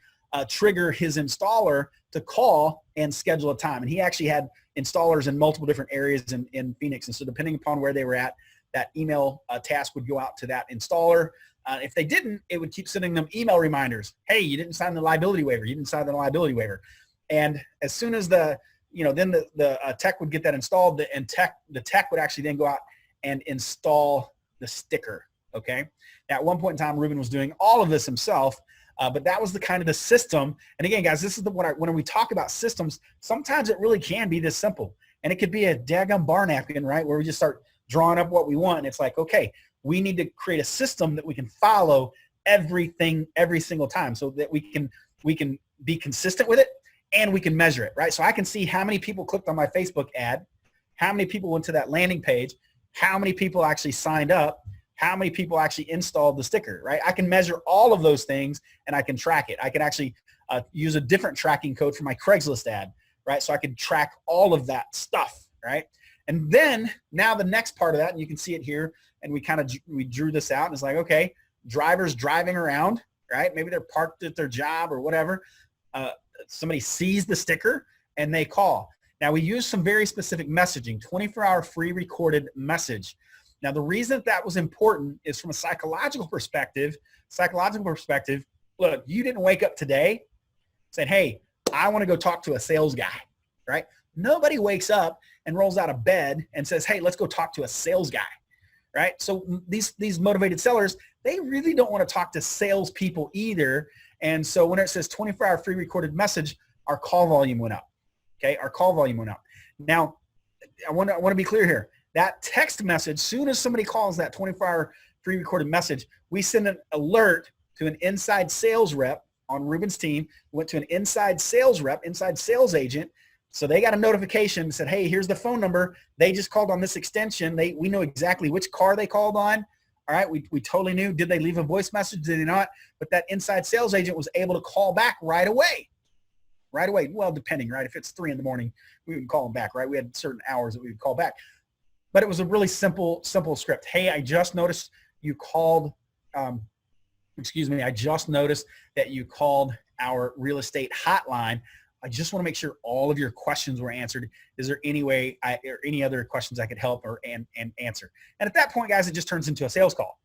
trigger his installer to call and schedule a time. And he actually had installers in multiple different areas in Phoenix. And so depending upon where they were at, that email task would go out to that installer. If they didn't, it would keep sending them email reminders. Hey, you didn't sign the liability waiver. You didn't sign the liability waiver. And as soon as then the tech would get that installed, the tech would actually then go out and install the sticker. Okay. Now, at one point in time, Ruben was doing all of this himself, but that was the kind of the system. And again, guys, this is when we talk about systems, sometimes it really can be this simple, and it could be a daggum bar napkin, right? Where we just start drawing up what we want. And it's like, okay, we need to create a system that we can follow everything every single time so that we can be consistent with it and we can measure it, right? So I can see how many people clicked on my Facebook ad, how many people went to that landing page, how many people actually signed up, how many people actually installed the sticker, right? I can measure all of those things and I can track it. I can actually use a different tracking code for my Craigslist ad, right? So I can track all of that stuff, right? And then now the next part of that, and you can see it here, and we drew this out, and it's like, okay, drivers driving around, right? Maybe they're parked at their job or whatever. Somebody sees the sticker and they call. Now we use some very specific messaging, 24-hour free recorded message. Now the reason that was important is from a psychological perspective, look, you didn't wake up today saying, hey, I want to go talk to a sales guy, right? Nobody wakes up and rolls out of bed and says, hey, let's go talk to a sales guy, right? So these motivated sellers, they really don't want to talk to salespeople either. And so when it says 24-hour free recorded message, our call volume went up. Okay, our call volume went up. Now, I want to be clear here. That text message, soon as somebody calls that 24-hour free recorded message, we send an alert to an inside sales rep on Ruben's team. Went to an inside sales rep, inside sales agent. So they got a notification that said, hey, here's the phone number. They just called on this extension. We know exactly which car they called on. All right, we totally knew. Did they leave a voice message? Did they not? But that inside sales agent was able to call back right away. Right away. Well, depending, right? If it's 3 in the morning, we would call them back, right? We had certain hours that we would call back. But it was a really simple script. Hey, I just noticed you called, I just noticed that you called our real estate hotline. I just want to make sure all of your questions were answered. Is there any way or any other questions I could help or and answer? And at that point, guys, it just turns into a sales call,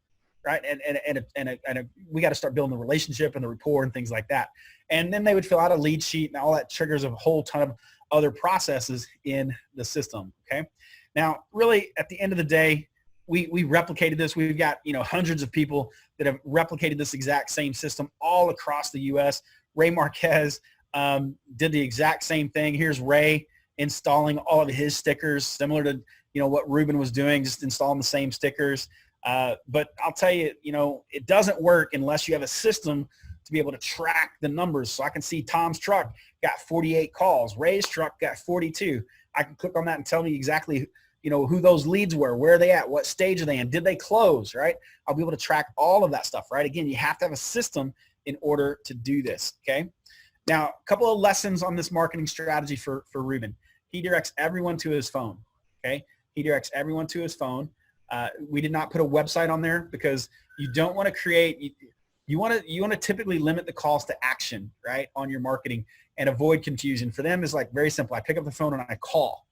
right? And we got to start building the relationship and the rapport and things like that. And then they would fill out a lead sheet, and all that triggers a whole ton of other processes in the system. Okay. Now, really, at the end of the day, we replicated this. We've got hundreds of people that have replicated this exact same system all across the U.S. Ray Marquez did the exact same thing. Here's Ray installing all of his stickers, similar to what Ruben was doing, just installing the same stickers. But I'll tell you, it doesn't work unless you have a system to be able to track the numbers. So I can see Tom's truck got 48 calls. Ray's truck got 42. I can click on that and tell me exactly, who those leads were, where are they at, what stage are they in, did they close, right? I'll be able to track all of that stuff, right? Again, you have to have a system in order to do this, okay? Now, a couple of lessons on this marketing strategy for Ruben. He directs everyone to his phone, okay? He directs everyone to his phone. We did not put a website on there because you don't want to create, you want to typically limit the calls to action, right, on your marketing and avoid confusion. For them is like very simple. I pick up the phone and I call.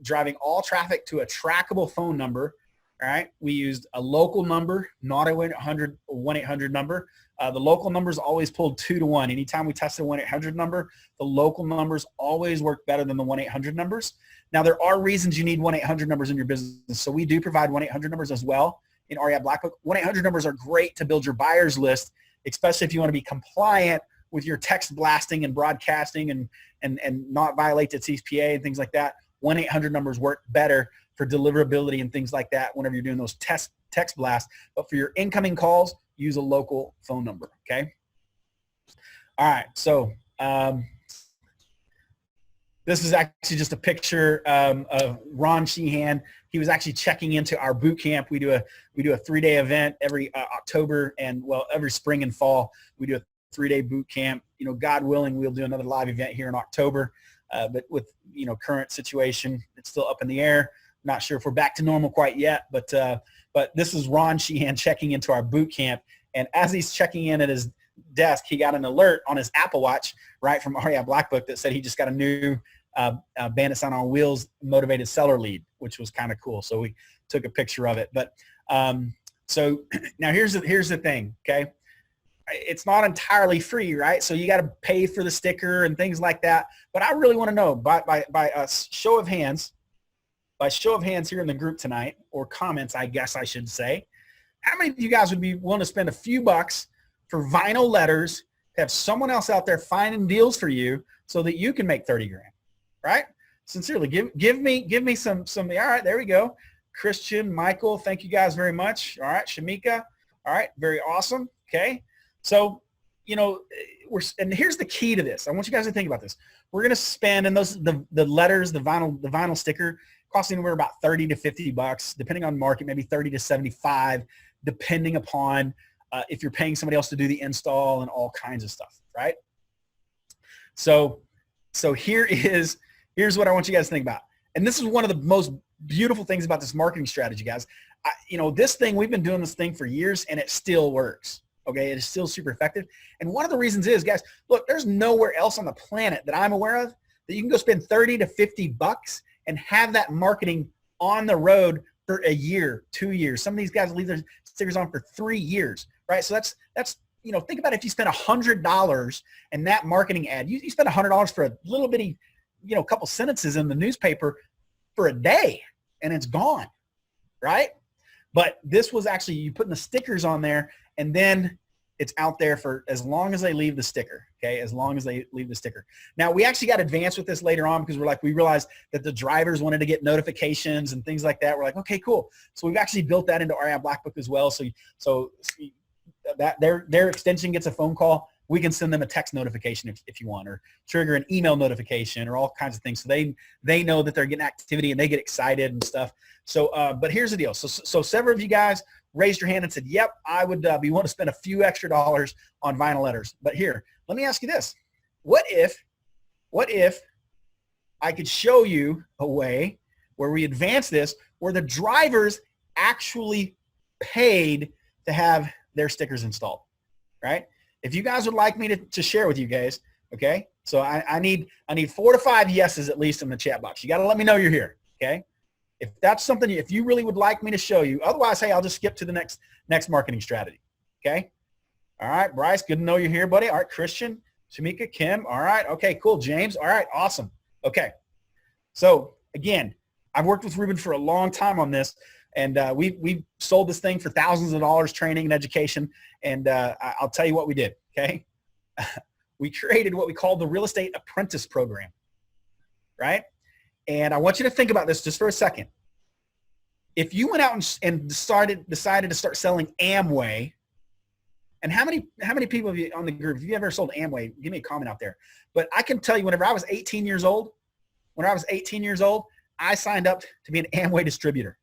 Driving all traffic to a trackable phone number, all right? We used a local number, not a 1-800 number. The local numbers always pulled 2 to 1. Anytime we tested a 1-800 number, the local numbers always work better than the 1-800 numbers. Now, there are reasons you need 1-800 numbers in your business. So we do provide 1-800 numbers as well in REI Black Book. 1-800 numbers are great to build your buyers list, especially if you want to be compliant with your text blasting and broadcasting and not violate the CPA and things like that. 1-800 numbers work better for deliverability and things like that whenever you're doing those text blasts. But for your incoming calls, use a local phone number, okay? All right, so this is actually just a picture of Ron Sheehan. He was actually checking into our boot camp. We do a 3-day event every October and, well, every spring and fall. We do a 3-day boot camp. God willing, we'll do another live event here in October. But with, current situation, it's still up in the air. Not sure if we're back to normal quite yet, but this is Ron Sheehan checking into our boot camp. And as he's checking in at his desk, he got an alert on his Apple Watch, right, from REI Black Book that said he just got a new Bandit Sign on Wheels motivated seller lead, which was kind of cool. So we took a picture of it. But so now here's the thing, okay? It's not entirely free, right? So you got to pay for the sticker and things like that. But I really want to know by a show of hands, here in the group tonight, or comments, I guess I should say, how many of you guys would be willing to spend a few bucks for vinyl letters, have someone else out there finding deals for you so that you can make 30 grand, right? Sincerely, give me some, all right, there we go. Christian, Michael, thank you guys very much. All right, Shamika, all right, very awesome, okay? So, and here's the key to this. I want you guys to think about this. We're going to spend, and the letters, the vinyl sticker, costing anywhere about 30 to 50 bucks, depending on market, maybe 30 to 75, depending upon if you're paying somebody else to do the install and all kinds of stuff, right? So here's what I want you guys to think about. And this is one of the most beautiful things about this marketing strategy, guys. This thing, we've been doing this thing for years and it still works. Okay. It is still super effective. And one of the reasons is, guys, look, there's nowhere else on the planet that I'm aware of that you can go spend 30 to 50 bucks and have that marketing on the road for a year, 2 years. Some of these guys leave their stickers on for 3 years, right? So that's, think about if you spend $100 and that marketing ad, you spend $100 for a little bitty, couple sentences in the newspaper for a day and it's gone, right? But this was actually, you putting the stickers on there and then it's out there for as long as they leave the sticker, okay? As long as they leave the sticker. Now, we actually got advanced with this later on because we realized that the drivers wanted to get notifications and things like that. We're like, okay, cool. So we've actually built that into REI Black Book as well. So that their extension gets a phone call, we can send them a text notification if you want, or trigger an email notification or all kinds of things. So they know that they're getting activity and they get excited and stuff. So, but here's the deal. So several of you guys raised your hand and said, yep, I would be willing to spend a few extra dollars on vinyl letters. But here, let me ask you this. What if I could show you a way where we advance this, where the drivers actually paid to have their stickers installed, right? If you guys would like me to share with you guys, okay? So I need 4 to 5 yeses at least in the chat box. You got to let me know you're here, okay? If that's something, if you really would like me to show you, otherwise, hey, I'll just skip to the next marketing strategy, okay? All right, Bryce, good to know you're here, buddy. All right, Christian, Shamika, Kim, all right, okay, cool. James, all right, awesome. Okay, so again, I've worked with Ruben for a long time on this, and we sold this thing for thousands of dollars, training and education, and I'll tell you what we did, okay? We created what we call the Real Estate Apprentice Program, right? And I want you to think about this just for a second. If you went out and decided to start selling Amway, and how many people have you on the group, if you ever sold Amway, give me a comment out there. But I can tell you, whenever I was 18 years old, I signed up to be an Amway distributor,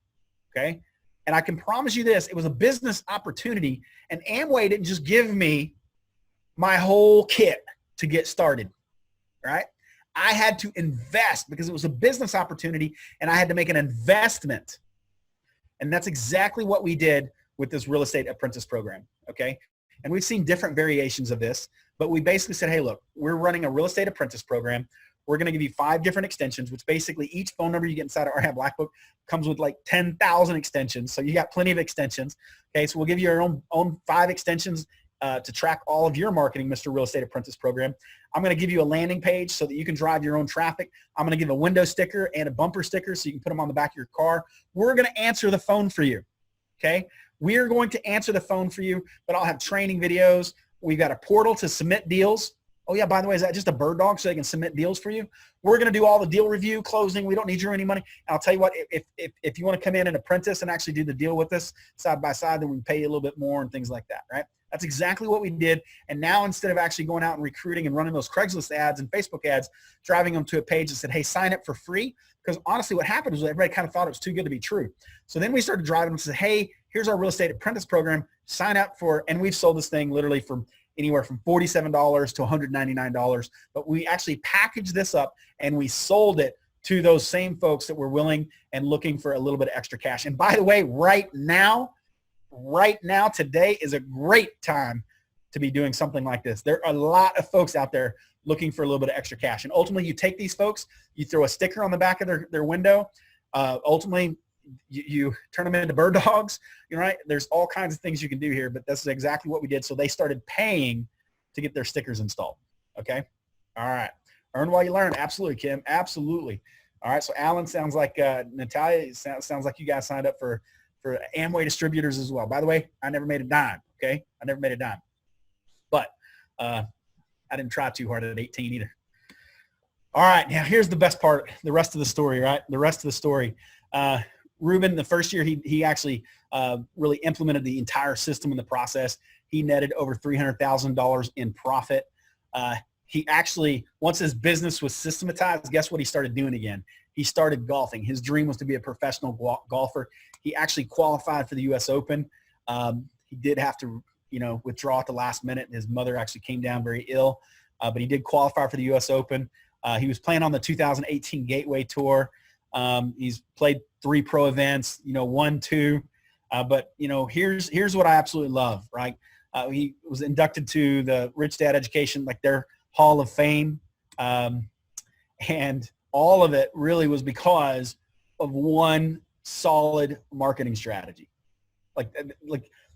okay? And I can promise you this, it was a business opportunity, and Amway didn't just give me my whole kit to get started, right? I had to invest because it was a business opportunity and I had to make an investment. And that's exactly what we did with this Real Estate Apprentice Program, okay? And we've seen different variations of this, but we basically said, hey, look, we're running a Real Estate Apprentice Program. We're going to give you 5 different extensions, which basically each phone number you get inside of REI Black Book comes with like 10,000 extensions. So you got plenty of extensions, okay? So we'll give you our own 5 extensions to track all of your marketing, Mr. Real Estate Apprentice Program. I'm going to give you a landing page so that you can drive your own traffic. I'm going to give a window sticker and a bumper sticker so you can put them on the back of your car. We're going to answer the phone for you, okay? We're going to answer the phone for you, but I'll have training videos. We've got a portal to submit deals. Oh yeah, by the way, is that just a bird dog so they can submit deals for you? We're going to do all the deal review, closing. We don't need your any money. And I'll tell you what, if you want to come in and apprentice and actually do the deal with us side by side, then we can pay you a little bit more and things like that, right? That's exactly what we did. And now instead of actually going out and recruiting and running those Craigslist ads and Facebook ads, driving them to a page that said, hey, sign up for free. Because honestly, what happened was everybody kind of thought it was too good to be true. So then we started driving them and said, hey, here's our Real Estate Apprentice Program. Sign up for, and we've sold this thing literally from anywhere from $47 to $199. But we actually packaged this up and we sold it to those same folks that were willing and looking for a little bit of extra cash. And by the way, right now, today is a great time to be doing something like this. There are a lot of folks out there looking for a little bit of extra cash. And ultimately, you take these folks, you throw a sticker on the back of their window. Ultimately, you turn them into bird dogs. You're right. There's all kinds of things you can do here, but that's exactly what we did. So they started paying to get their stickers installed. Okay. All right. Earn while you learn. Absolutely, Kim. Absolutely. All right. So Alan, sounds like Natalia, sounds like you guys signed up for Amway distributors as well. By the way, I never made a dime, okay? I never made a dime. But I didn't try too hard at 18 either. All right, now here's the best part, the rest of the story, right? The rest of the story. Ruben, the first year, he actually really implemented the entire system in the process. He netted over $300,000 in profit. He actually, once his business was systematized, guess what he started doing again? He started golfing. His dream was to be a professional golfer. He actually qualified for the U.S. Open. He did have to, withdraw at the last minute. His mother actually came down very ill, but he did qualify for the U.S. Open. He was playing on the 2018 Gateway Tour. He's played 3 pro events, won 2. But here's what I absolutely love, right? He was inducted to the Rich Dad Education, like their Hall of Fame. And all of it really was because of one solid marketing strategy. Like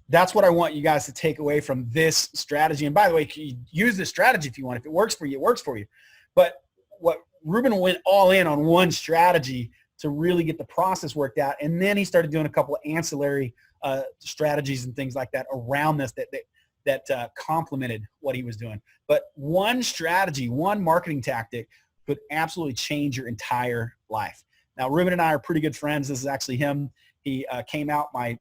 that's what I want you guys to take away from this strategy. And by the way, you use this strategy if you want. If it works for you, it works for you. But what Ruben went all in on one strategy to really get the process worked out. And then he started doing a couple of ancillary strategies and things like that around this that complemented what he was doing. But one strategy, one marketing tactic could absolutely change your entire life. Now, Ruben and I are pretty good friends. This is actually him. He came out, I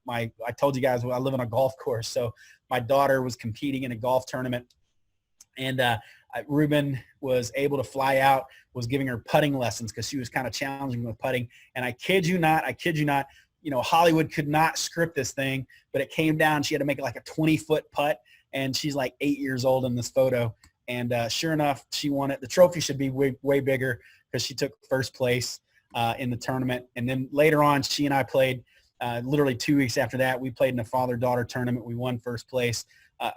told you guys, I live on a golf course. So my daughter was competing in a golf tournament. And Ruben was able to fly out, was giving her putting lessons because she was kind of challenging with putting. And I kid you not, Hollywood could not script this thing, but it came down. She had to make like a 20-foot putt, and she's like 8 years old in this photo. And sure enough, she won it. The trophy should be way, way bigger because she took first place in the tournament. And then later on, she and I played literally 2 weeks after that. We played in a father-daughter tournament. We won first place,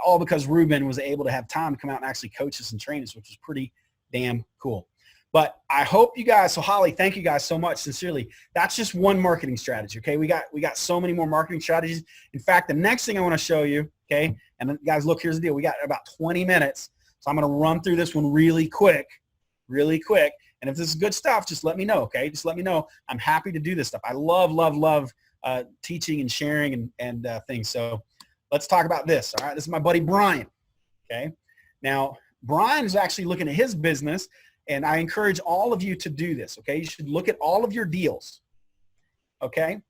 all because Ruben was able to have time to come out and actually coach us and train us, which was pretty damn cool. But I hope you guys, so Holly, thank you guys so much, sincerely. That's just one marketing strategy, okay? We got so many more marketing strategies. In fact, the next thing I want to show you, okay, and guys, look, here's the deal. We got about 20 minutes, so I'm going to run through this one really quick. And if this is good stuff, just let me know, okay? Just let me know. I'm happy to do this stuff. I love teaching and sharing and things. So let's talk about this, all right? This is my buddy Brian, okay? Now, Brian is actually looking at his business, and I encourage all of you to do this, okay? You should look at all of your deals, okay?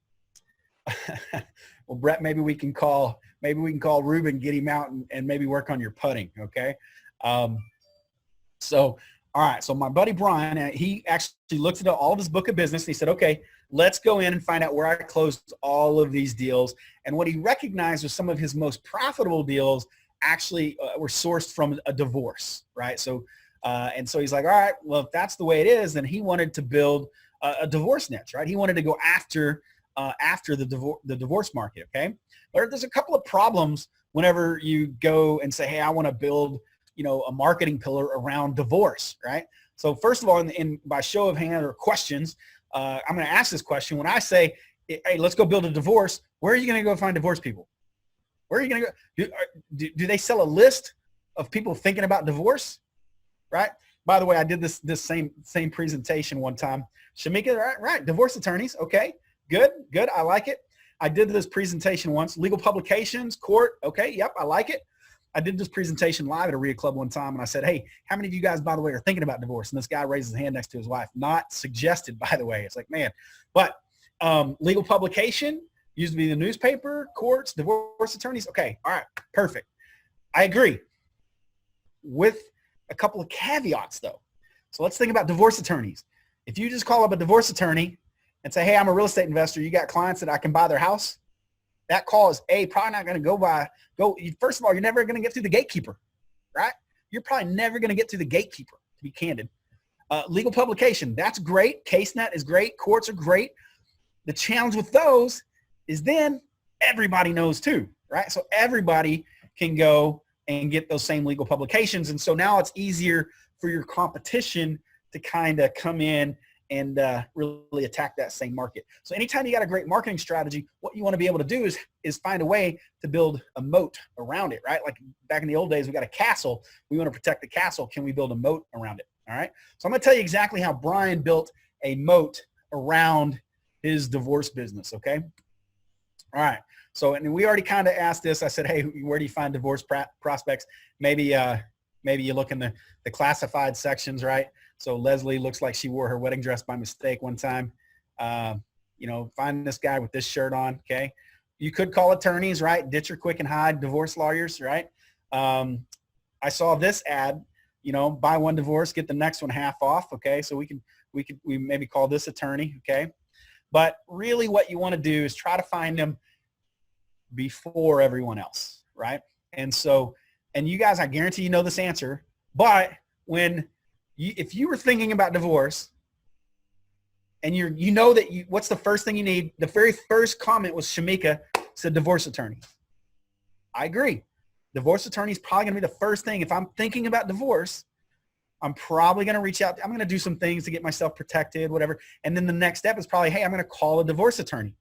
Well, Brett, maybe we can call Ruben, get him out, and maybe work on your putting, okay? So, all right, so my buddy Brian, he actually looked at all of his book of business, and he said, okay, let's go in and find out where I closed all of these deals. And what he recognized was some of his most profitable deals actually were sourced from a divorce, right? So, and so he's like, all right, well, if that's the way it is, then he wanted to build a divorce niche, right? He wanted to go after the divorce market, okay? But there's a couple of problems whenever you go and say, hey, I want to build, a marketing pillar around divorce, right? So first of all, in by show of hand or questions, I'm going to ask this question. When I say, hey, let's go build a divorce, where are you going to go find divorce people? Where are you going to go? Do they sell a list of people thinking about divorce? Right? By the way, I did this same presentation one time. Shamika, right, divorce attorneys. Okay, good. I like it. I did this presentation once. Legal publications, court. Okay, yep, I like it. I did this presentation live at a REI club one time, and I said, hey, how many of you guys, by the way, are thinking about divorce? And this guy raised his hand next to his wife. Not suggested, by the way. It's like, man. But legal publication used to be the newspaper, courts, divorce attorneys. Okay, all right, perfect. I agree. With a couple of caveats, though. So let's think about divorce attorneys. If you just call up a divorce attorney and say, hey, I'm a real estate investor, you got clients that I can buy their house, that call is probably not going to first of all, you're never going to get through the gatekeeper, right? You're probably never going to get through the gatekeeper, to be candid. Legal publication, that's great. CaseNet is great. Courts are great. The challenge with those is then everybody knows too, right? So everybody can go and get those same legal publications. And so now it's easier for your competition to kind of come in and really attack that same market. So anytime you got a great marketing strategy, what you want to be able to do is find a way to build a moat around it, right? Like back in the old days, we got a castle. We want to protect the castle. Can we build a moat around it? All right. So I'm going to tell you exactly how Brian built a moat around his divorce business. Okay. All right. So, and we already kind of asked this. I said, hey, where do you find divorce prospects? Maybe you look in the classified sections, right? So Leslie looks like she wore her wedding dress by mistake one time. Find this guy with this shirt on, okay? You could call attorneys, right? Ditch or quick and hide, divorce lawyers, right? I saw this ad, buy one divorce, get the next one half off, okay? So we maybe call this attorney, okay? But really what you want to do is try to find them before everyone else, right? And so, and you guys, I guarantee you know this answer, but if you were thinking about divorce and you know that what's the first thing you need? The very first comment was Shamika said divorce attorney. I agree. Divorce attorney is probably going to be the first thing. If I'm thinking about divorce, I'm probably going to reach out. I'm going to do some things to get myself protected, whatever. And then the next step is probably, hey, I'm going to call a divorce attorney,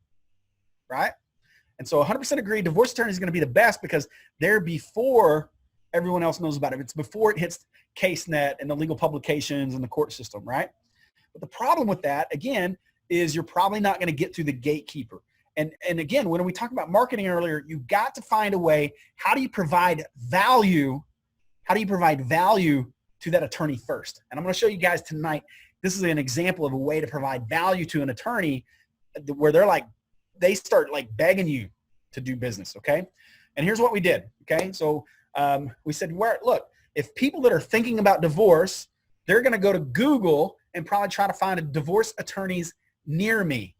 right? And so 100% agree. Divorce attorney is going to be the best because they're before everyone else knows about it. It's before it hits CaseNet and the legal publications and the court system, right? But the problem with that, again, is you're probably not going to get through the gatekeeper. And again, when we talked about marketing earlier, you got to find a way. How do you provide value? How do you provide value to that attorney first? And I'm going to show you guys tonight. This is an example of a way to provide value to an attorney where they start like begging you to do business. Okay. And here's what we did. Okay. So we said, look, if people that are thinking about divorce, they're going to go to Google and probably try to find a divorce attorneys near me.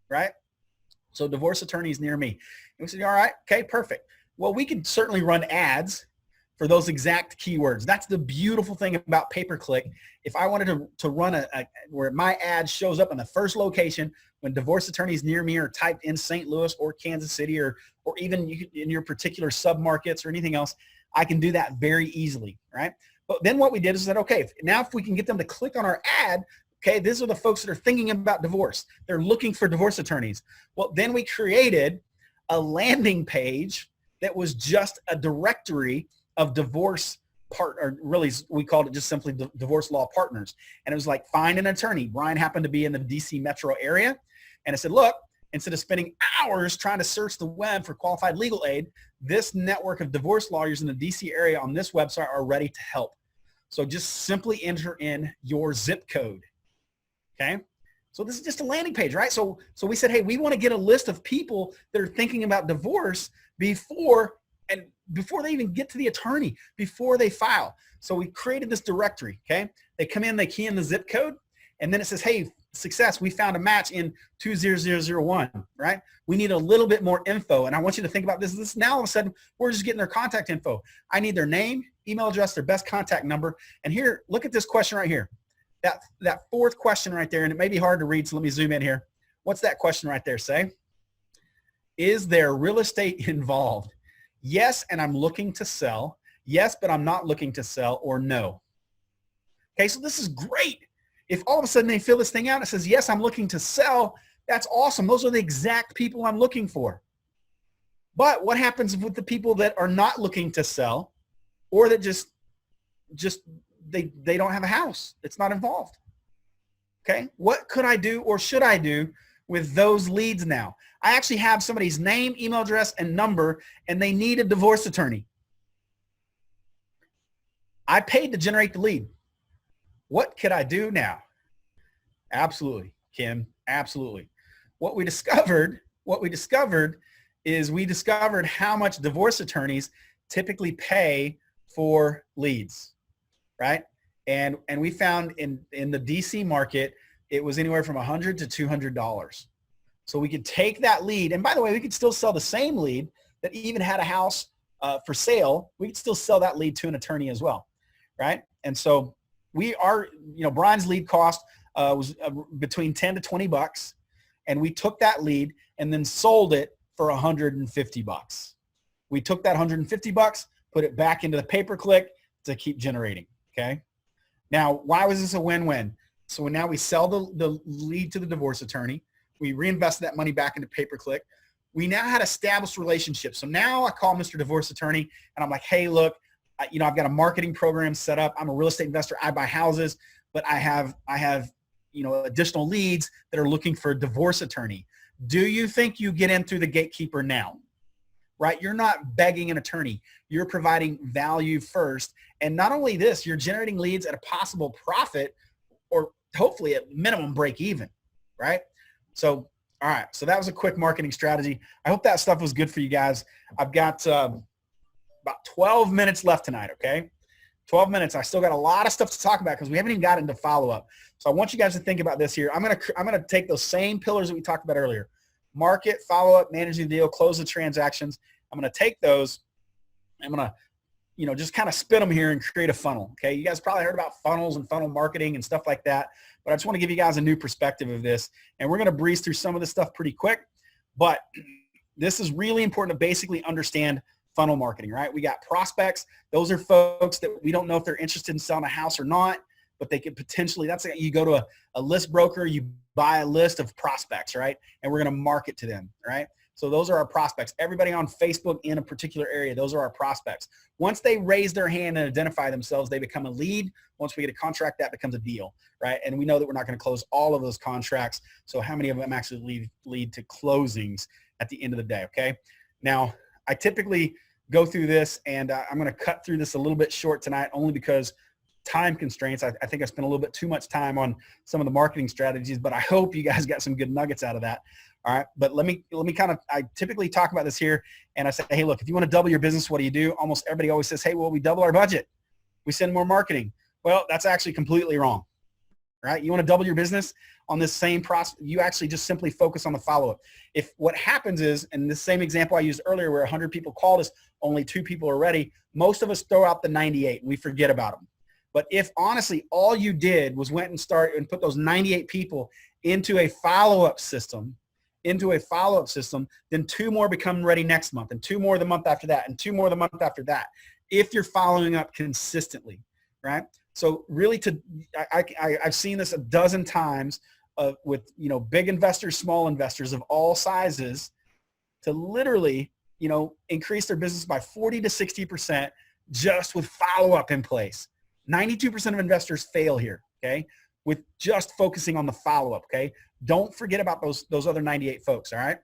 Right. So divorce attorneys near me. And we said, all right, okay, perfect. Well, we can certainly run ads for those exact keywords. That's the beautiful thing about pay-per-click. If I wanted to run where my ad shows up in the first location when divorce attorneys near me are typed in St. Louis or Kansas City or even in your particular submarkets or anything else, I can do that very easily, right? But then what we did is said, okay, now if we can get them to click on our ad, okay, these are the folks that are thinking about divorce. They're looking for divorce attorneys. Well, then we created a landing page that was just a directory of divorce partner. Really, we called it just simply divorce law partners. And it was like, find an attorney. Brian happened to be in the DC metro area. And I said, look, instead of spending hours trying to search the web for qualified legal aid, this network of divorce lawyers in the DC area on this website are ready to help. So just simply enter in your zip code. Okay. So this is just a landing page, right? So we said, hey, we want to get a list of people that are thinking about divorce before they even get to the attorney, before they file. So we created this directory. Okay. They come in, they key in the zip code, and then it says, hey, success, we found a match in 20001, right? We need a little bit more info. And I want you to think about this. Now all of a sudden, we're just getting their contact info. I need their name, email address, their best contact number. And here, look at this question right here. That fourth question right there, and it may be hard to read, so let me zoom in here. What's that question right there say? Is there real estate involved? Yes, and I'm looking to sell. Yes, but I'm not looking to sell, or no. Okay, so this is great. If all of a sudden they fill this thing out and it says, yes, I'm looking to sell, that's awesome. Those are the exact people I'm looking for. But what happens with the people that are not looking to sell, or that just they don't have a house? It's not involved. Okay. What could I do or should I do with those leads now? I actually have somebody's name, email address, and number, and they need a divorce attorney. I paid to generate the lead. What could I do now? Absolutely, Kim. Absolutely. What we discovered is we discovered how much divorce attorneys typically pay for leads. Right? And we found in the DC market, it was anywhere from $100 to $200. So we could take that lead. And by the way, we could still sell the same lead that even had a house for sale. We could still sell that lead to an attorney as well. Right? And so Brian's lead cost was between 10 to 20 bucks. And we took that lead and then sold it for $150. We took that $150, put it back into the pay-per-click to keep generating. Okay. Now, why was this a win-win? So now we sell the lead to the divorce attorney. We reinvested that money back into pay-per-click. We now had established relationships. So now I call Mr. Divorce Attorney and I'm like, hey, look, I've got a marketing program set up. I'm a real estate investor. I buy houses, but I have additional leads that are looking for a divorce attorney. Do you think you get in through the gatekeeper now? Right? You're not begging an attorney. You're providing value first. And not only this, you're generating leads at a possible profit or hopefully at minimum break even, right? So, all right. So that was a quick marketing strategy. I hope that stuff was good for you guys. I've got about 12 minutes left tonight, okay? 12 minutes. I still got a lot of stuff to talk about because we haven't even got into follow-up. So I want you guys to think about this here. I'm gonna take those same pillars that we talked about earlier. Market, follow-up, managing the deal, close the transactions. I'm going to take those. I'm going to just kind of spin them here and create a funnel. Okay. You guys probably heard about funnels and funnel marketing and stuff like that, but I just want to give you guys a new perspective of this. And we're going to breeze through some of this stuff pretty quick, but this is really important to basically understand funnel marketing, right? We got prospects. Those are folks that we don't know if they're interested in selling a house or not, but they could potentially, that's like you go to a list broker, you buy a list of prospects, right? And we're going to market to them, right? So those are our prospects. Everybody on Facebook in a particular area, those are our prospects. Once they raise their hand and identify themselves, they become a lead. Once we get a contract, that becomes a deal, right? And we know that we're not going to close all of those contracts. So how many of them actually lead to closings at the end of the day, okay? Now, I typically go through this, and I'm going to cut through this a little bit short tonight only because time constraints. I think I spent a little bit too much time on some of the marketing strategies, but I hope you guys got some good nuggets out of that. All right. But let me I typically talk about this here, and I say, hey, look, if you want to double your business, what do? Almost everybody always says, hey, well, we double our budget. We send more marketing. Well, that's actually completely wrong, right? You want to double your business on this same process, you actually just simply focus on the follow-up. If what happens is, and the same example I used earlier where 100 people called us, only 2 people are ready, most of us throw out the 98 and we forget about them. But if honestly all you did was went and start and put those 98 people into a follow-up system, then 2 more become ready next month, and 2 more the month after that, and 2 more the month after that, if you're following up consistently, right? So really, I've seen this a dozen times with big investors, small investors of all sizes, to literally increase their business by 40 to 60% just with follow-up in place. 92% of investors fail here, okay, with just focusing on the follow-up, okay? Don't forget about those other 98 folks, all right?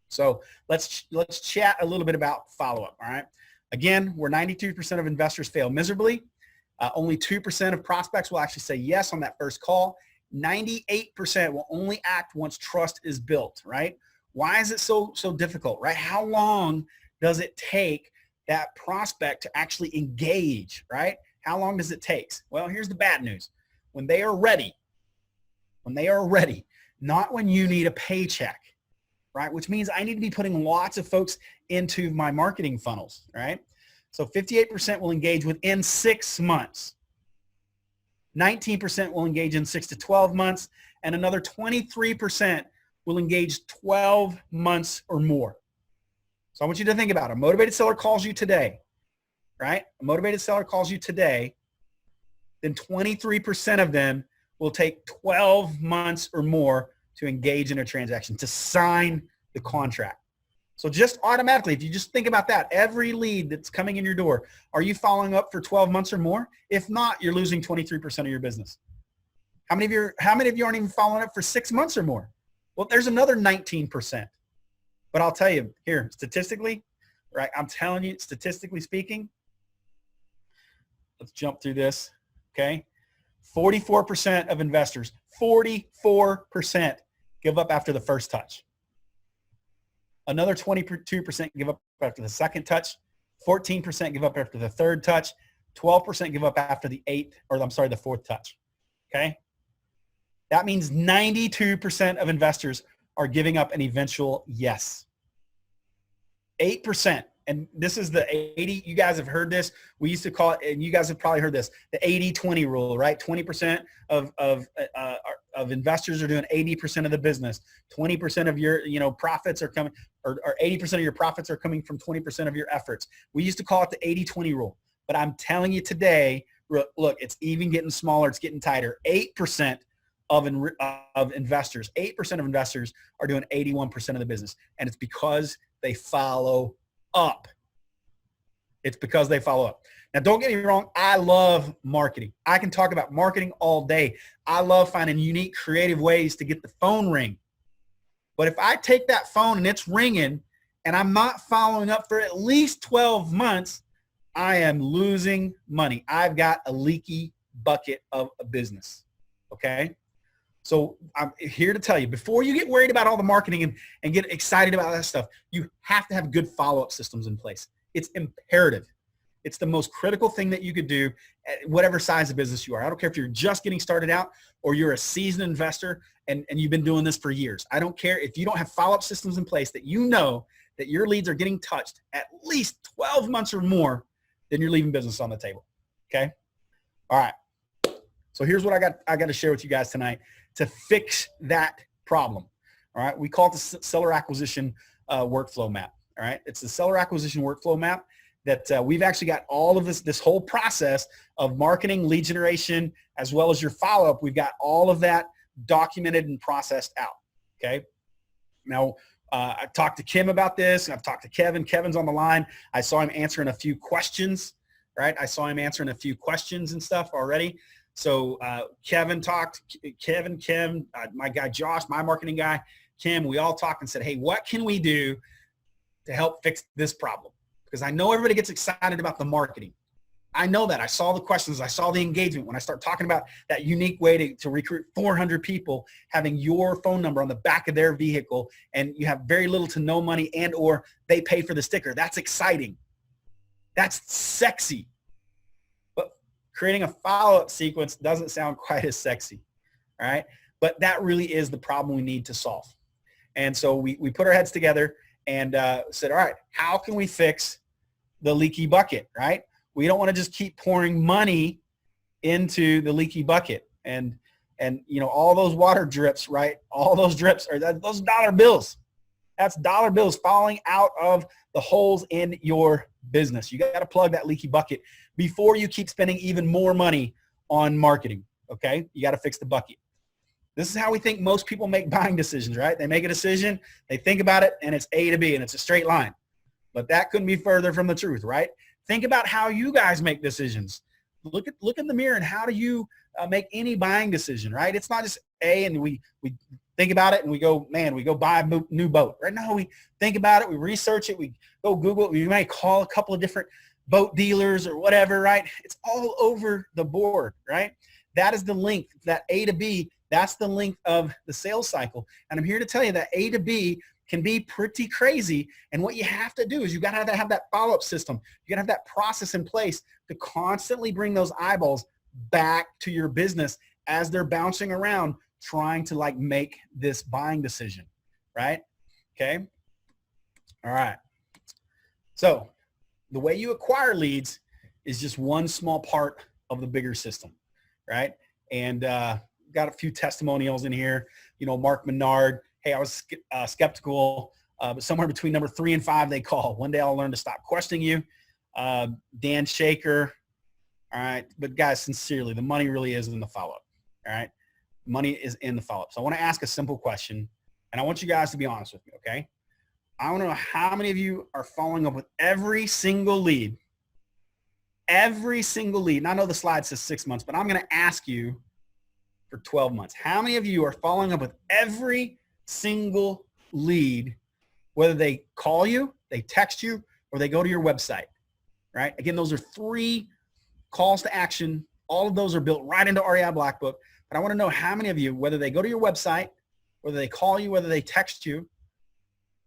So let's chat a little bit about follow-up, all right? Again, where 92% of investors fail miserably, only 2% of prospects will actually say yes on that first call. 98% will only act once trust is built, right? Why is it so difficult, right? How long does it take that prospect to actually engage, right? How long does it take? Well, here's the bad news. When they are ready, not when you need a paycheck, right? Which means I need to be putting lots of folks into my marketing funnels, right? So 58% will engage within 6 months. 19% will engage in 6 to 12 months, and another 23% will engage 12 months or more. So I want you to think about it. A motivated seller calls you today, right? A motivated seller calls you today, then 23% of them will take 12 months or more to engage in a transaction, to sign the contract. So just automatically, if you just think about that, every lead that's coming in your door, are you following up for 12 months or more? If not, you're losing 23% of your business. How many of you aren't even following up for 6 months or more? Well, there's another 19%. But I'll tell you here, statistically, right? I'm telling you, statistically speaking, let's jump through this, okay? 44% of investors, 44% give up after the first touch. Another 22% give up after the second touch. 14% give up after the third touch. 12% give up after the the fourth touch. Okay? That means 92% of investors are giving up an eventual yes. 8%, and this is the 80, you guys have heard this. We used to call it, and you guys have probably heard this, the 80-20 rule, right? 20% of investors are doing 80% of the business. 20% of your profits are coming, or 80% of your profits are coming from 20% of your efforts. We used to call it the 80-20 rule. But I'm telling you today, look, it's even getting smaller. It's getting tighter. 8% of investors, 8% of investors are doing 81% of the business. And it's because they follow up. It's because they follow up. Now, don't get me wrong. I love marketing. I can talk about marketing all day. I love finding unique, creative ways to get the phone ring. But if I take that phone and it's ringing and I'm not following up for at least 12 months, I am losing money. I've got a leaky bucket of a business. Okay? So I'm here to tell you, before you get worried about all the marketing and get excited about that stuff, you have to have good follow-up systems in place. It's imperative. It's the most critical thing that you could do at whatever size of business you are. I don't care if you're just getting started out or you're a seasoned investor and you've been doing this for years. I don't care if you don't have follow-up systems in place that you know that your leads are getting touched at least 12 months or more. then you're leaving business on the table. Okay. All right. So here's what I got to share with you guys tonight to fix that problem. All right. We call it the seller acquisition workflow map. All right. It's the seller acquisition workflow map that we've actually got all of this whole process of marketing, lead generation, as well as your follow-up. We've got all of that documented and processed out. Okay. Now, I talked to Kim about this, and I've talked to Kevin. Kevin's on the line. I saw him answering a few questions, right? I saw him answering a few questions and stuff already. So Kevin talked, Kim, my guy Josh, my marketing guy, Kim, we all talked and said, hey, what can we do to help fix this problem? Because I know everybody gets excited about the marketing. I know that. I saw the questions. I saw the engagement. When I start talking about that unique way to recruit 400 people, having your phone number on the back of their vehicle, and you have very little to no money, and or they pay for the sticker. That's exciting. That's sexy. But creating a follow-up sequence doesn't sound quite as sexy. All right. But that really is the problem we need to solve. And so we put our heads together and said, all right, how can we fix the leaky bucket, right? We don't want to just keep pouring money into the leaky bucket and you know, all those water drips, right? All those drips are those dollar bills. That's dollar bills falling out of the holes in your business. You got to plug that leaky bucket before you keep spending even more money on marketing. Okay. You got to fix the bucket. This is how we think most people make buying decisions, right? They make a decision, they think about it, and it's A to B, and it's a straight line. But that couldn't be further from the truth, right? Think about how you guys make decisions. Look in the mirror and how do you make any buying decision, right? It's not just A and we think about it and we go, man, we go buy a new boat. Right now we think about it, we research it, we go Google it, we might call a couple of different boat dealers or whatever, right? It's all over the board, right? That is the length, that A to B, that's the length of the sales cycle. And I'm here to tell you that A to B can be pretty crazy. And what you have to do is you got to have that follow-up system. You got to have that process in place to constantly bring those eyeballs back to your business as they're bouncing around trying to like make this buying decision, right? Okay. All right. So the way you acquire leads is just one small part of the bigger system, right? And got a few testimonials in here. You know, Mark Menard, hey, I was skeptical, but somewhere between number 3 and 5, they call. One day I'll learn to stop questioning you. Dan Shaker. All right. But guys, sincerely, the money really is in the follow-up. All right. Money is in the follow-up. So I want to ask a simple question, and I want you guys to be honest with me. Okay. I want to know how many of you are following up with every single lead. Every single lead. And I know the slide says 6 months, but I'm going to ask you for 12 months. How many of you are following up with every single lead, whether they call you, they text you, or they go to your website, right? Again, those are 3 calls to action. All of those are built right into REI Black Book. But I want to know how many of you, whether they go to your website, whether they call you, whether they text you,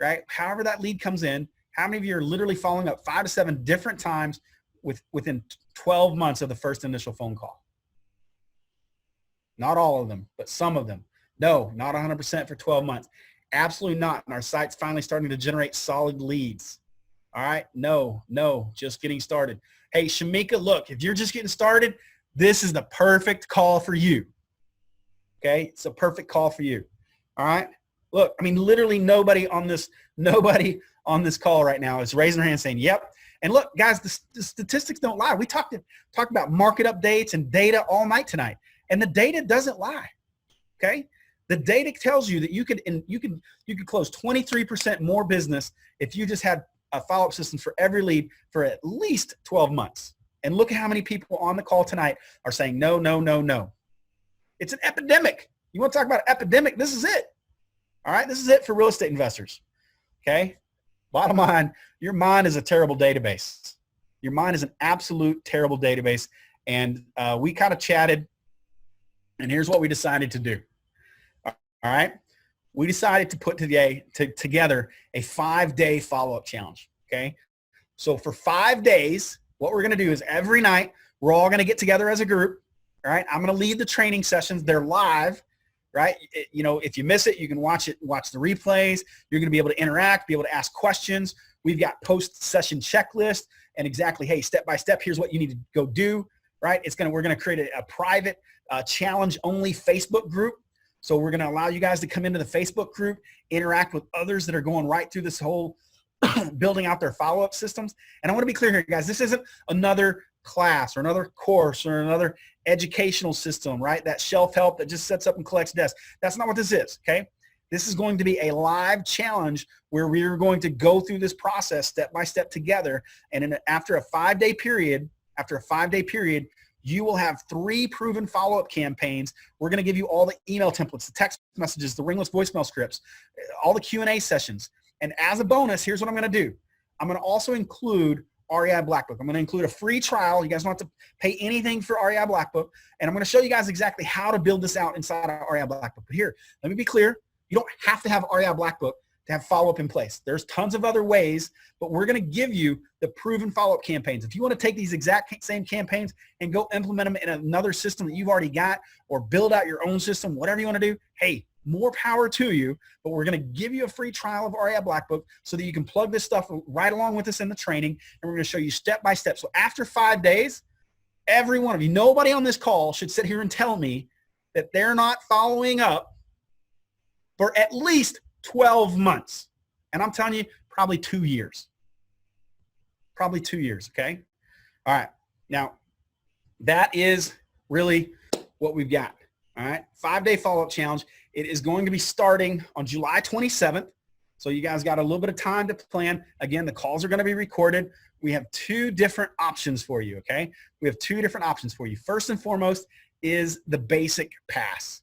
right? However that lead comes in, how many of you are literally following up 5 to 7 different times within 12 months of the first initial phone call? Not all of them, but some of them. No, not 100% for 12 months. Absolutely not. And our site's finally starting to generate solid leads. All right. No, just getting started. Hey, Shamika, look, if you're just getting started, this is the perfect call for you. Okay. It's a perfect call for you. All right. Look, I mean, literally nobody on this call right now is raising their hand saying, yep. And look, guys, the statistics don't lie. We talked about market updates and data all night tonight. And the data doesn't lie, okay? The data tells you that you could close 23% more business if you just had a follow-up system for every lead for at least 12 months. And look at how many people on the call tonight are saying no, no, no, no. It's an epidemic. You want to talk about epidemic? This is it. All right, this is it for real estate investors, okay? Bottom line, your mind is a terrible database. Your mind is an absolute terrible database. And we kind of chatted. And here's what we decided to do. All right. We decided to put together a 5-day follow-up challenge. Okay. So for 5 days, what we're going to do is every night, we're all going to get together as a group. All right. I'm going to lead the training sessions. They're live. right? You know, if you miss it, you can watch the replays. You're going to be able to interact, be able to ask questions. We've got post-session checklist and exactly, hey, step by step, here's what you need to go do, right? We're going to create a private challenge-only Facebook group. So we're going to allow you guys to come into the Facebook group, interact with others that are going right through this whole building out their follow-up systems. And I want to be clear here, guys, this isn't another class or another course or another educational system, right? That shelf help that just sets up and collects desks. That's not what this is, okay? This is going to be a live challenge where we're going to go through this process step by step together. And after a 5-day period, you will have 3 proven follow-up campaigns. We're going to give you all the email templates, the text messages, the ringless voicemail scripts, all the Q&A sessions. And as a bonus, here's what I'm going to do. I'm going to also include REI Black Book. I'm going to include a free trial. You guys don't have to pay anything for REI Black Book. And I'm going to show you guys exactly how to build this out inside of REI Black Book. But here, let me be clear. You don't have to have REI Black Book to have follow-up in place. There's tons of other ways, but we're going to give you the proven follow-up campaigns. If you want to take these exact same campaigns and go implement them in another system that you've already got or build out your own system, whatever you want to do, hey, more power to you, but we're going to give you a free trial of REI Black Book so that you can plug this stuff right along with us in the training, and we're going to show you step by step. So after 5 days, every one of you, nobody on this call should sit here and tell me that they're not following up for at least 12 months. And I'm telling you, probably 2 years. Probably 2 years, okay? All right. Now, that is really what we've got, all right? 5-day follow-up challenge. It is going to be starting on July 27th. So you guys got a little bit of time to plan. Again, the calls are going to be recorded. We have 2 different options for you, okay? We have 2 different options for you. First and foremost is the basic pass.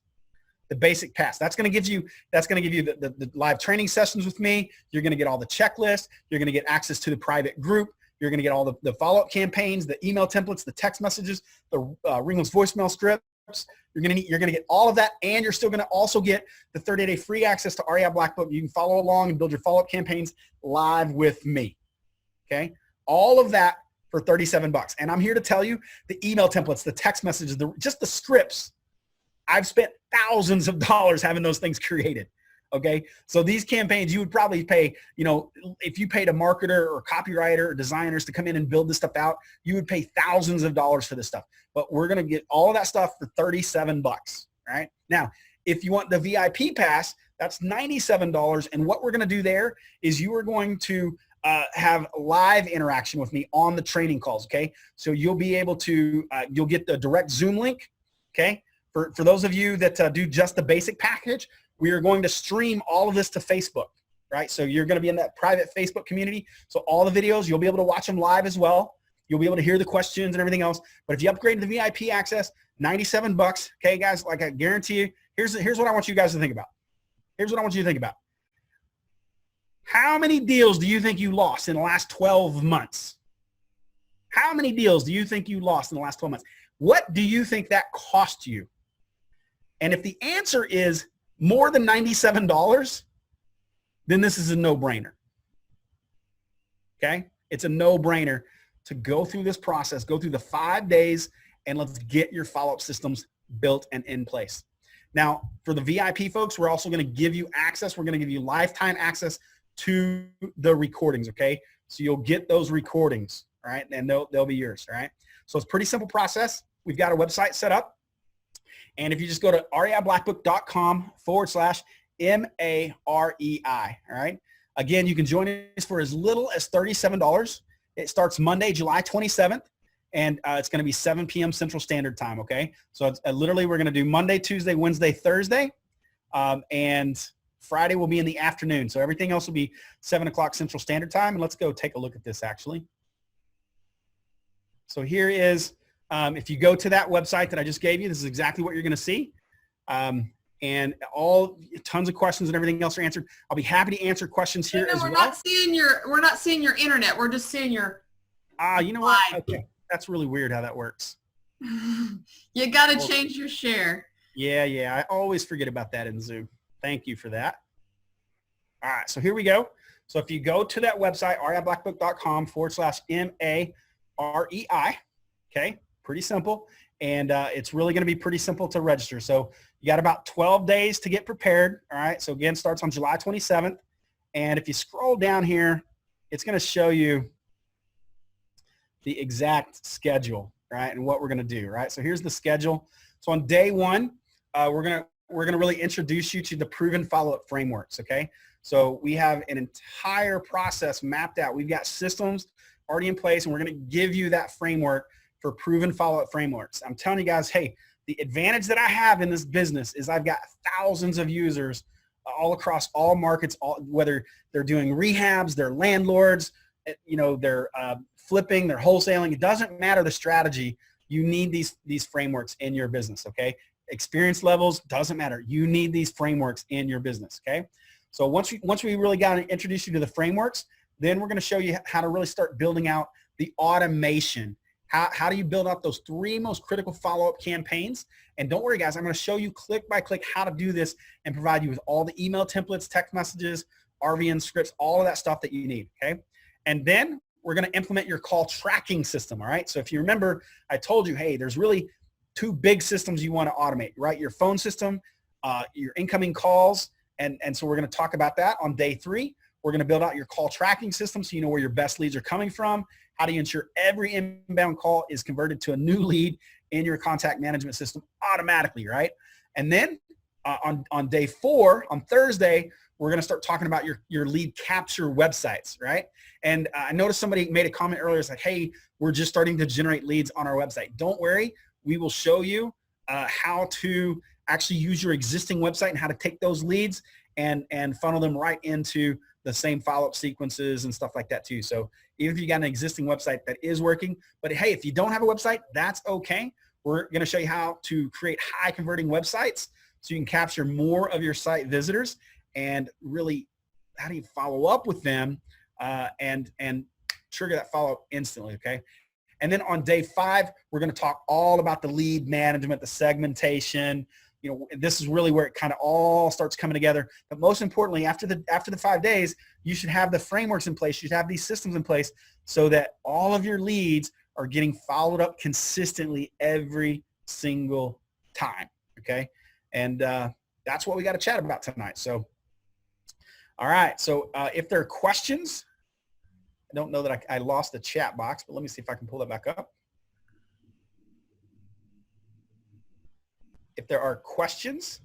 The basic pass. That's going to give you the live training sessions with me. You're going to get all the checklists. You're going to get access to the private group. You're going to get all the follow-up campaigns, the email templates, the text messages, the ringless voicemail scripts. You're going to get all of that, and you're still going to also get the 30-day free access to REI Black Book. You can follow along and build your follow-up campaigns live with me. Okay? All of that for $37. And I'm here to tell you the email templates, the text messages, just the scripts. I've spent thousands of dollars having those things created. Okay. So these campaigns, you would probably pay, you know, if you paid a marketer or copywriter or designers to come in and build this stuff out, you would pay thousands of dollars for this stuff. But we're going to get all of that stuff for $37. Right now, if you want the VIP pass, that's $97. And what we're going to do there is you are going to have live interaction with me on the training calls. Okay. So you'll be able to, you'll get the direct Zoom link. Okay. For those of you that do just the basic package, we are going to stream all of this to Facebook, right? So you're going to be in that private Facebook community. So all the videos, you'll be able to watch them live as well. You'll be able to hear the questions and everything else. But if you upgrade to the VIP access, $97. Okay, guys, like I guarantee you, here's what I want you guys to think about. Here's what I want you to think about. How many deals do you think you lost in the last 12 months? How many deals do you think you lost in the last 12 months? What do you think that cost you? And if the answer is more than $97, then this is a no-brainer. Okay? It's a no-brainer to go through this process, go through the 5 days, and let's get your follow-up systems built and in place. Now, for the VIP folks, we're also going to give you access. We're going to give you lifetime access to the recordings, okay? So you'll get those recordings, all right? And they'll be yours, all right? So it's a pretty simple process. We've got a website set up. And if you just go to reiblackbook.com/MAREI, all right? Again, you can join us for as little as $37. It starts Monday, July 27th, and it's going to be 7 p.m. Central Standard Time, okay? So it's, literally we're going to do Monday, Tuesday, Wednesday, Thursday, and Friday will be in the afternoon. So everything else will be 7 o'clock Central Standard Time. And let's go take a look at this actually. So here is, if you go to that website that I just gave you, this is exactly what you're going to see. And tons of questions and everything else are answered. I'll be happy to answer questions here as well. We're not seeing your internet. We're just seeing your you know what? Okay. That's really weird how that works. You got to change your share. Yeah. I always forget about that in Zoom. Thank you for that. All right. So here we go. So if you go to that website, reiblackbook.com/MAREI, okay, pretty simple. And it's really going to be pretty simple to register. So You got about 12 days to get prepared. All right. So again, starts on July 27th. And if you scroll down here, it's going to show you the exact schedule, right? And what we're going to do, right? So here's the schedule. So on day one, we're going to really introduce you to the proven follow-up frameworks. Okay. So we have an entire process mapped out. We've got systems already in place, and we're going to give you that framework for proven follow-up frameworks. I'm telling you guys, hey, the advantage that I have in this business is I've got thousands of users all across all markets, whether they're doing rehabs, they're landlords, they're flipping, they're wholesaling. It doesn't matter the strategy. You need these frameworks in your business, okay? Experience levels, doesn't matter. You need these frameworks in your business, okay? So once we really got to introduce you to the frameworks, then we're going to show you how to really start building out the automation. How do you build out those 3 most critical follow-up campaigns? And don't worry, guys, I'm going to show you click by click how to do this and provide you with all the email templates, text messages, RVN scripts, all of that stuff that you need, okay? And then we're going to implement your call tracking system, all right? So if you remember, I told you, hey, there's really 2 big systems you want to automate, right? Your phone system, your incoming calls, and so we're going to talk about that on day 3. We're going to build out your call tracking system so you know where your best leads are coming from. How do you ensure every inbound call is converted to a new lead in your contact management system automatically, right? And then on day 4, on Thursday, we're going to start talking about your lead capture websites, right? And I noticed somebody made a comment earlier. It's like, hey, we're just starting to generate leads on our website. Don't worry. We will show you how to actually use your existing website and how to take those leads and funnel them right into the same follow-up sequences and stuff like that too. So even if you got an existing website that is working, but hey, if you don't have a website, that's okay. We're going to show you how to create high converting websites so you can capture more of your site visitors and really how do you follow up with them and trigger that follow-up instantly, okay? And then on day 5, we're going to talk all about the lead management, the segmentation. This is really where it kind of all starts coming together. But most importantly, after the 5 days, you should have the frameworks in place. You should have these systems in place so that all of your leads are getting followed up consistently every single time, okay? And that's what we got to chat about tonight. So, all right. So if there are questions, I don't know that I lost the chat box, but let me see if I can pull that back up. If there are questions,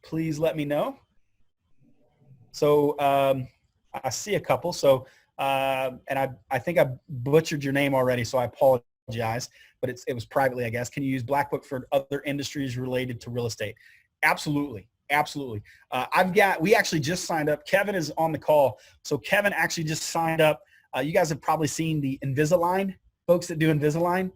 please let me know. So I see a couple. So and I think I butchered your name already, so I apologize. But it was privately, I guess. Can you use Black Book for other industries related to real estate? Absolutely, absolutely. We actually just signed up. Kevin is on the call, so Kevin actually just signed up. You guys have probably seen the Invisalign folks that do Invisalign.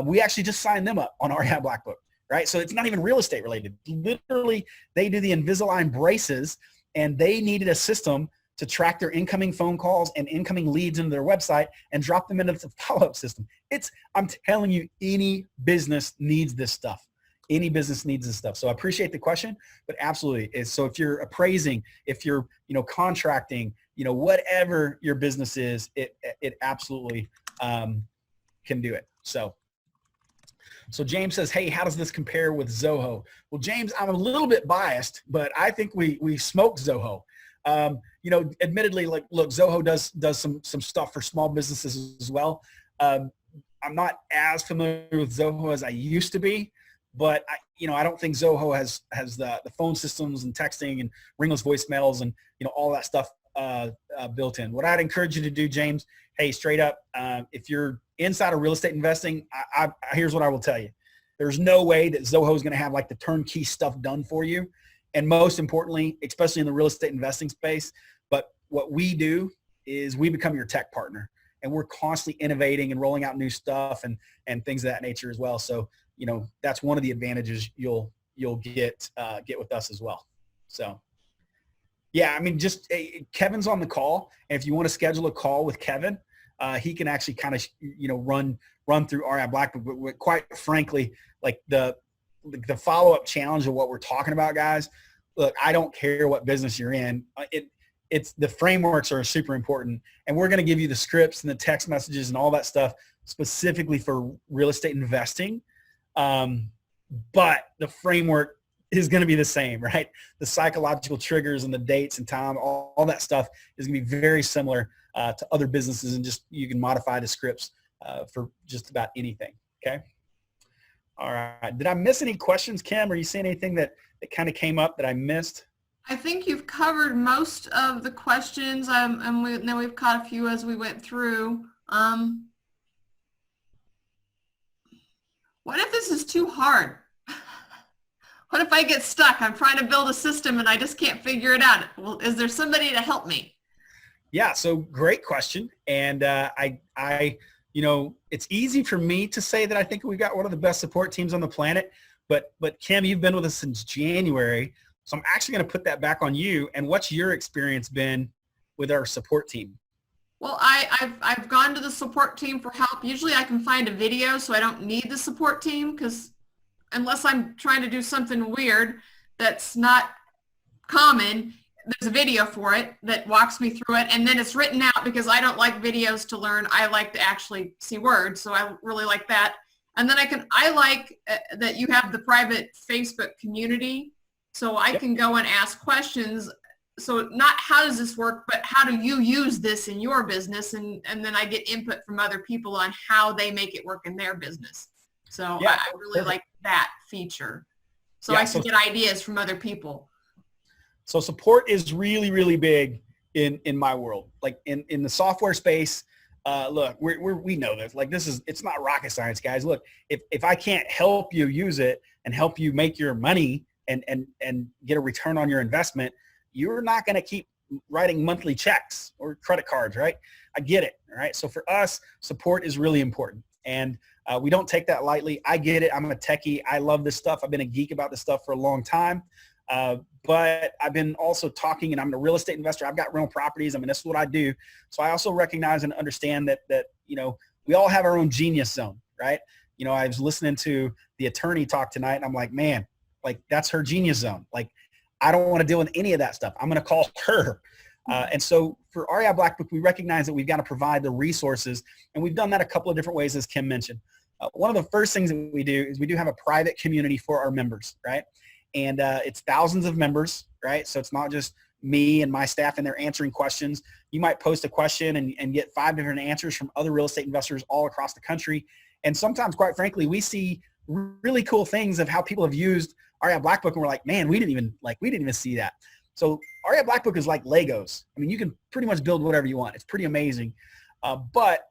We actually just signed them up on REI Black Book. Right? So it's not even real estate related. Literally, they do the Invisalign braces, and they needed a system to track their incoming phone calls and incoming leads into their website and drop them into the follow-up system. I'm telling you, any business needs this stuff. Any business needs this stuff. So I appreciate the question, but absolutely. So if you're appraising, if you're, contracting, whatever your business is, it absolutely can do it. So James says, hey, how does this compare with Zoho? Well, James, I'm a little bit biased, but I think we smoke Zoho. Admittedly, look, Zoho does some stuff for small businesses as well. I'm not as familiar with Zoho as I used to be, but I don't think Zoho has the phone systems and texting and ringless voicemails and all that stuff built in. What I'd encourage you to do, James, hey, straight up, if you're inside of real estate investing, here's what I will tell you. There's no way that Zoho is going to have like the turnkey stuff done for you. And most importantly, especially in the real estate investing space, but what we do is we become your tech partner, and we're constantly innovating and rolling out new stuff and things of that nature as well. So, that's one of the advantages you'll get with us as well. So yeah, just Kevin's on the call. And if you want to schedule a call with Kevin, he can actually kind of, run through REI Black Book. But quite frankly, like the follow-up challenge of what we're talking about, guys, look, I don't care what business you're in. It's the frameworks are super important, and we're going to give you the scripts and the text messages and all that stuff specifically for real estate investing. But the framework is going to be the same, right? The psychological triggers and the dates and time, all that stuff is going to be very similar to other businesses, and just you can modify the scripts for just about anything. Okay. All right. Did I miss any questions, Kim? Are you seeing anything that kind of came up that I missed? I think you've covered most of the questions, and then we've caught a few as we went through. What if this is too hard? What if I get stuck? I'm trying to build a system and I just can't figure it out. Well, is there somebody to help me? Yeah, so great question. And it's easy for me to say that I think we've got one of the best support teams on the planet. But Kim, you've been with us since January. So I'm actually going to put that back on you. And what's your experience been with our support team? Well, I've gone to the support team for help. Usually I can find a video, so I don't need the support team, because unless I'm trying to do something weird that's not common, there's a video for it that walks me through it, and then it's written out, because I don't like videos to learn. I like to actually see words, so I really like that. And then I like that you have the private Facebook community, so I can go and ask questions. So not how does this work, but how do you use this in your business? And then I get input from other people on how they make it work in their business. So yeah, I really like that feature. So I can get ideas from other people. So support is really, really big in my world. Like in the software space, look, we know this. Like it's not rocket science, guys. Look, if I can't help you use it and help you make your money and get a return on your investment, you're not going to keep writing monthly checks or credit cards, right? I get it, all right? So for us, support is really important. And we don't take that lightly. I get it. I'm a techie. I love this stuff. I've been a geek about this stuff for a long time. But I've been also talking, and I'm a real estate investor. I've got rental properties. I mean, this is what I do. So I also recognize and understand that we all have our own genius zone, right? I was listening to the attorney talk tonight, and I'm like, man, like that's her genius zone. Like, I don't want to deal with any of that stuff. I'm going to call her. And so for REI Black Book, we recognize that we've got to provide the resources, and we've done that a couple of different ways, as Kim mentioned. One of the first things that we do is we do have a private community for our members, right? And it's thousands of members, right? So it's not just me and my staff and they're answering questions. You might post a question and get 5 different answers from other real estate investors all across the country. And sometimes, quite frankly, we see really cool things of how people have used REI Black Book, and we're like, man, we didn't even see that. So REI Black Book is like Legos. I mean, you can pretty much build whatever you want. It's pretty amazing. But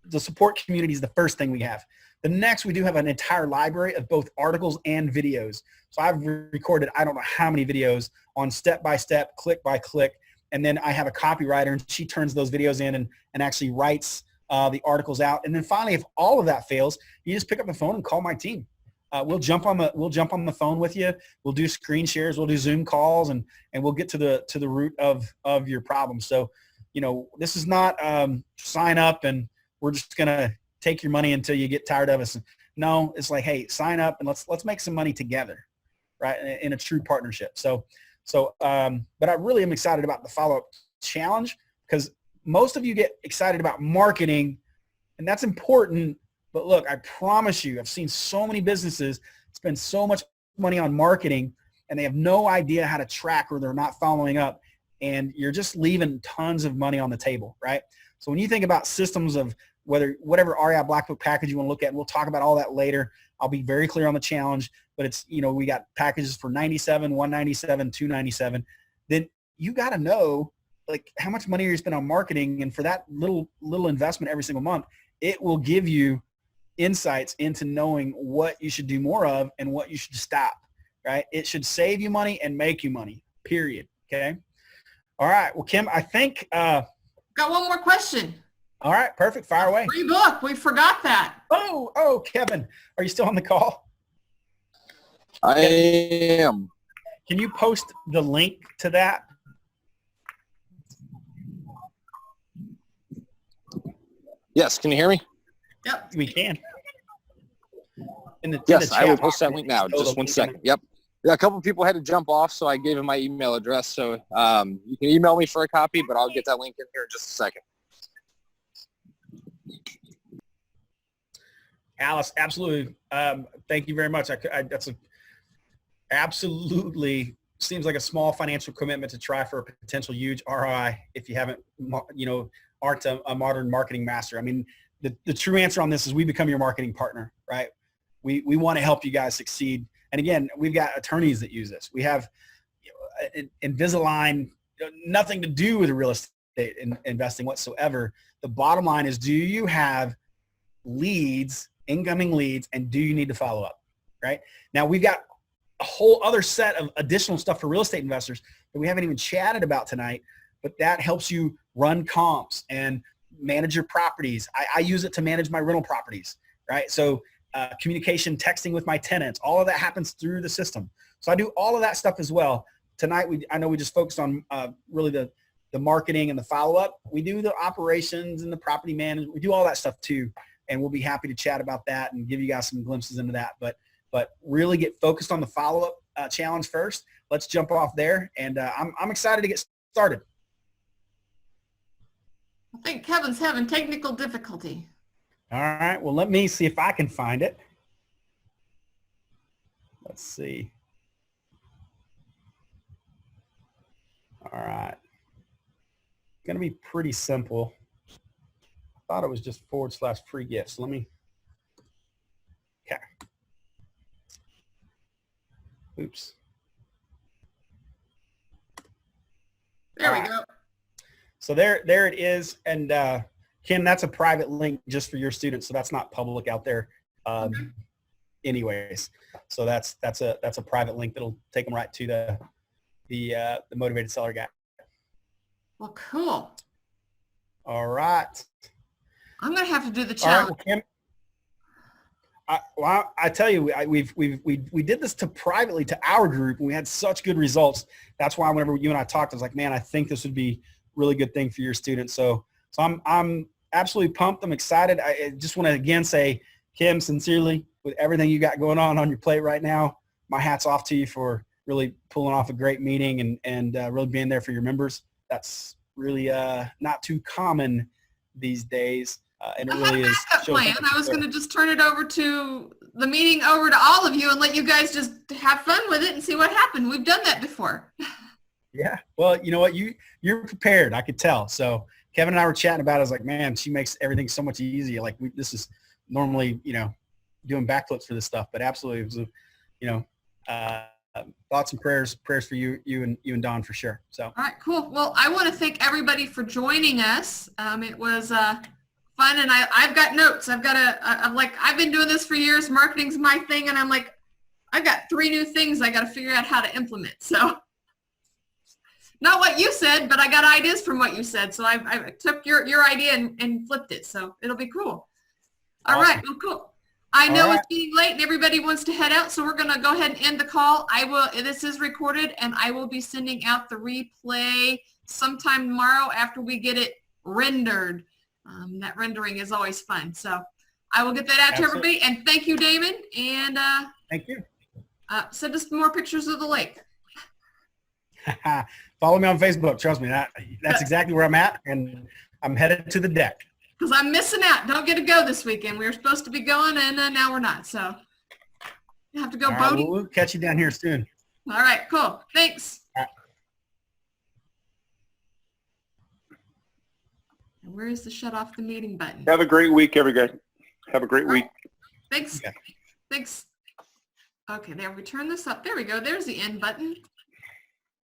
the support community is the first thing we have. The next, we do have an entire library of both articles and videos. So I've recorded, I don't know how many videos on step-by-step, click-by-click, and then I have a copywriter, and she turns those videos in and actually writes the articles out. And then finally, if all of that fails, you just pick up the phone and call my team. We'll jump on the phone with you. We'll do screen shares. We'll do Zoom calls, and we'll get to the root of your problem. So, this is not sign up and we're just gonna take your money until you get tired of us. No, it's like, hey, sign up and let's make some money together, right? In a true partnership. But I really am excited about the follow-up challenge, because most of you get excited about marketing, and that's important. But look, I promise you, I've seen so many businesses spend so much money on marketing, and they have no idea how to track, or they're not following up, and you're just leaving tons of money on the table, right? So when you think about systems of whatever REI Black Book package you want to look at, and we'll talk about all that later. I'll be very clear on the challenge, but it's, we got packages for $97, $197, $297. Then you got to know, like, how much money you spend on marketing, and for that little investment every single month, it will give you insights into knowing what you should do more of and what you should stop, right? It should save you money and make you money, period. Okay. All right. Well, Kim, I think, got one more question. All right, perfect. Fire away. Free book. We forgot that. Oh, Kevin, are you still on the call? I am. Can you post the link to that? Yes. Can you hear me? Yep. We can. Yes, I will post that link now. Just 1 second. Yep. Yeah, a couple of people had to jump off, so I gave him my email address. So you can email me for a copy, but I'll get that link in here in just a second. Alice, absolutely. Thank you very much. absolutely seems like a small financial commitment to try for a potential huge ROI if you haven't, aren't a modern marketing master. I mean, the true answer on this is we become your marketing partner, right? We want to help you guys succeed. And again, we've got attorneys that use this. We have Invisalign, nothing to do with real estate investing whatsoever. The bottom line is, do you have leads, incoming leads, and do you need to follow up, right? Now, we've got a whole other set of additional stuff for real estate investors that we haven't even chatted about tonight, but that helps you run comps and manage your properties. I use it to manage my rental properties, right? So communication, texting with my tenants, all of that happens through the system. So I do all of that stuff as well. Tonight, I know we just focused on really the marketing and the follow-up. We do the operations and the property management. We do all that stuff too. And we'll be happy to chat about that and give you guys some glimpses into that. But really get focused on the follow-up challenge first. Let's jump off there. And I'm excited to get started. I think Kevin's having technical difficulty. All right. Well, let me see if I can find it. Let's see. All right. Going to be pretty simple. I thought it was just /free gifts. Let me. Okay. Oops. There we go. So there it is. And Kim, that's a private link just for your students. So that's not public out there anyways. So that's a private link that'll take them right to the motivated seller guy. Well, cool. All right. I'm going to have to do the challenge. All right, well, Kim, I tell you, we did this privately to our group, and we had such good results. That's why whenever you and I talked, I was like, man, I think this would be a really good thing for your students. So I'm absolutely pumped. I'm excited. I just want to again say, Kim, sincerely, with everything you got going on your plate right now, my hat's off to you for really pulling off a great meeting and really being there for your members. That's really not too common these days. And it really is. Plan. I was going to just turn it over to the meeting over to all of you and let you guys just have fun with it and see what happened. We've done that before. Yeah. Well, you know what? You're prepared. I could tell. So Kevin and I were chatting about it. I was like, man, she makes everything so much easier. Like this is normally, doing backflips for this stuff, but absolutely it was, thoughts and prayers for you and Don for sure. So. All right, cool. Well, I want to thank everybody for joining us. It was fun, and I've got notes. I'm like, I've been doing this for years. Marketing's my thing, and I'm like, I've got 3 new things I got to figure out how to implement. So, not what you said, but I got ideas from what you said. So I took your idea and flipped it. So it'll be cool. All awesome. right, well, cool. I know it's getting late and everybody wants to head out, so we're going to go ahead and end the call. This is recorded, and I will be sending out the replay sometime tomorrow after we get it rendered. That rendering is always fun. So I will get that out to everybody, and thank you, Damon. And thank you. Send us more pictures of the lake. Follow me on Facebook. Trust me, that's exactly where I'm at, and I'm headed to the deck. Because I'm missing out. Don't get to go this weekend. We were supposed to be going, and now we're not. So you have to go boating. We'll catch you down here soon. All right, cool. Thanks. All right. And where is the shut off the meeting button? Have a great week, everybody. Have a great week. Thanks. Yeah. Thanks. Okay, there we turn this up. There we go. There's the end button.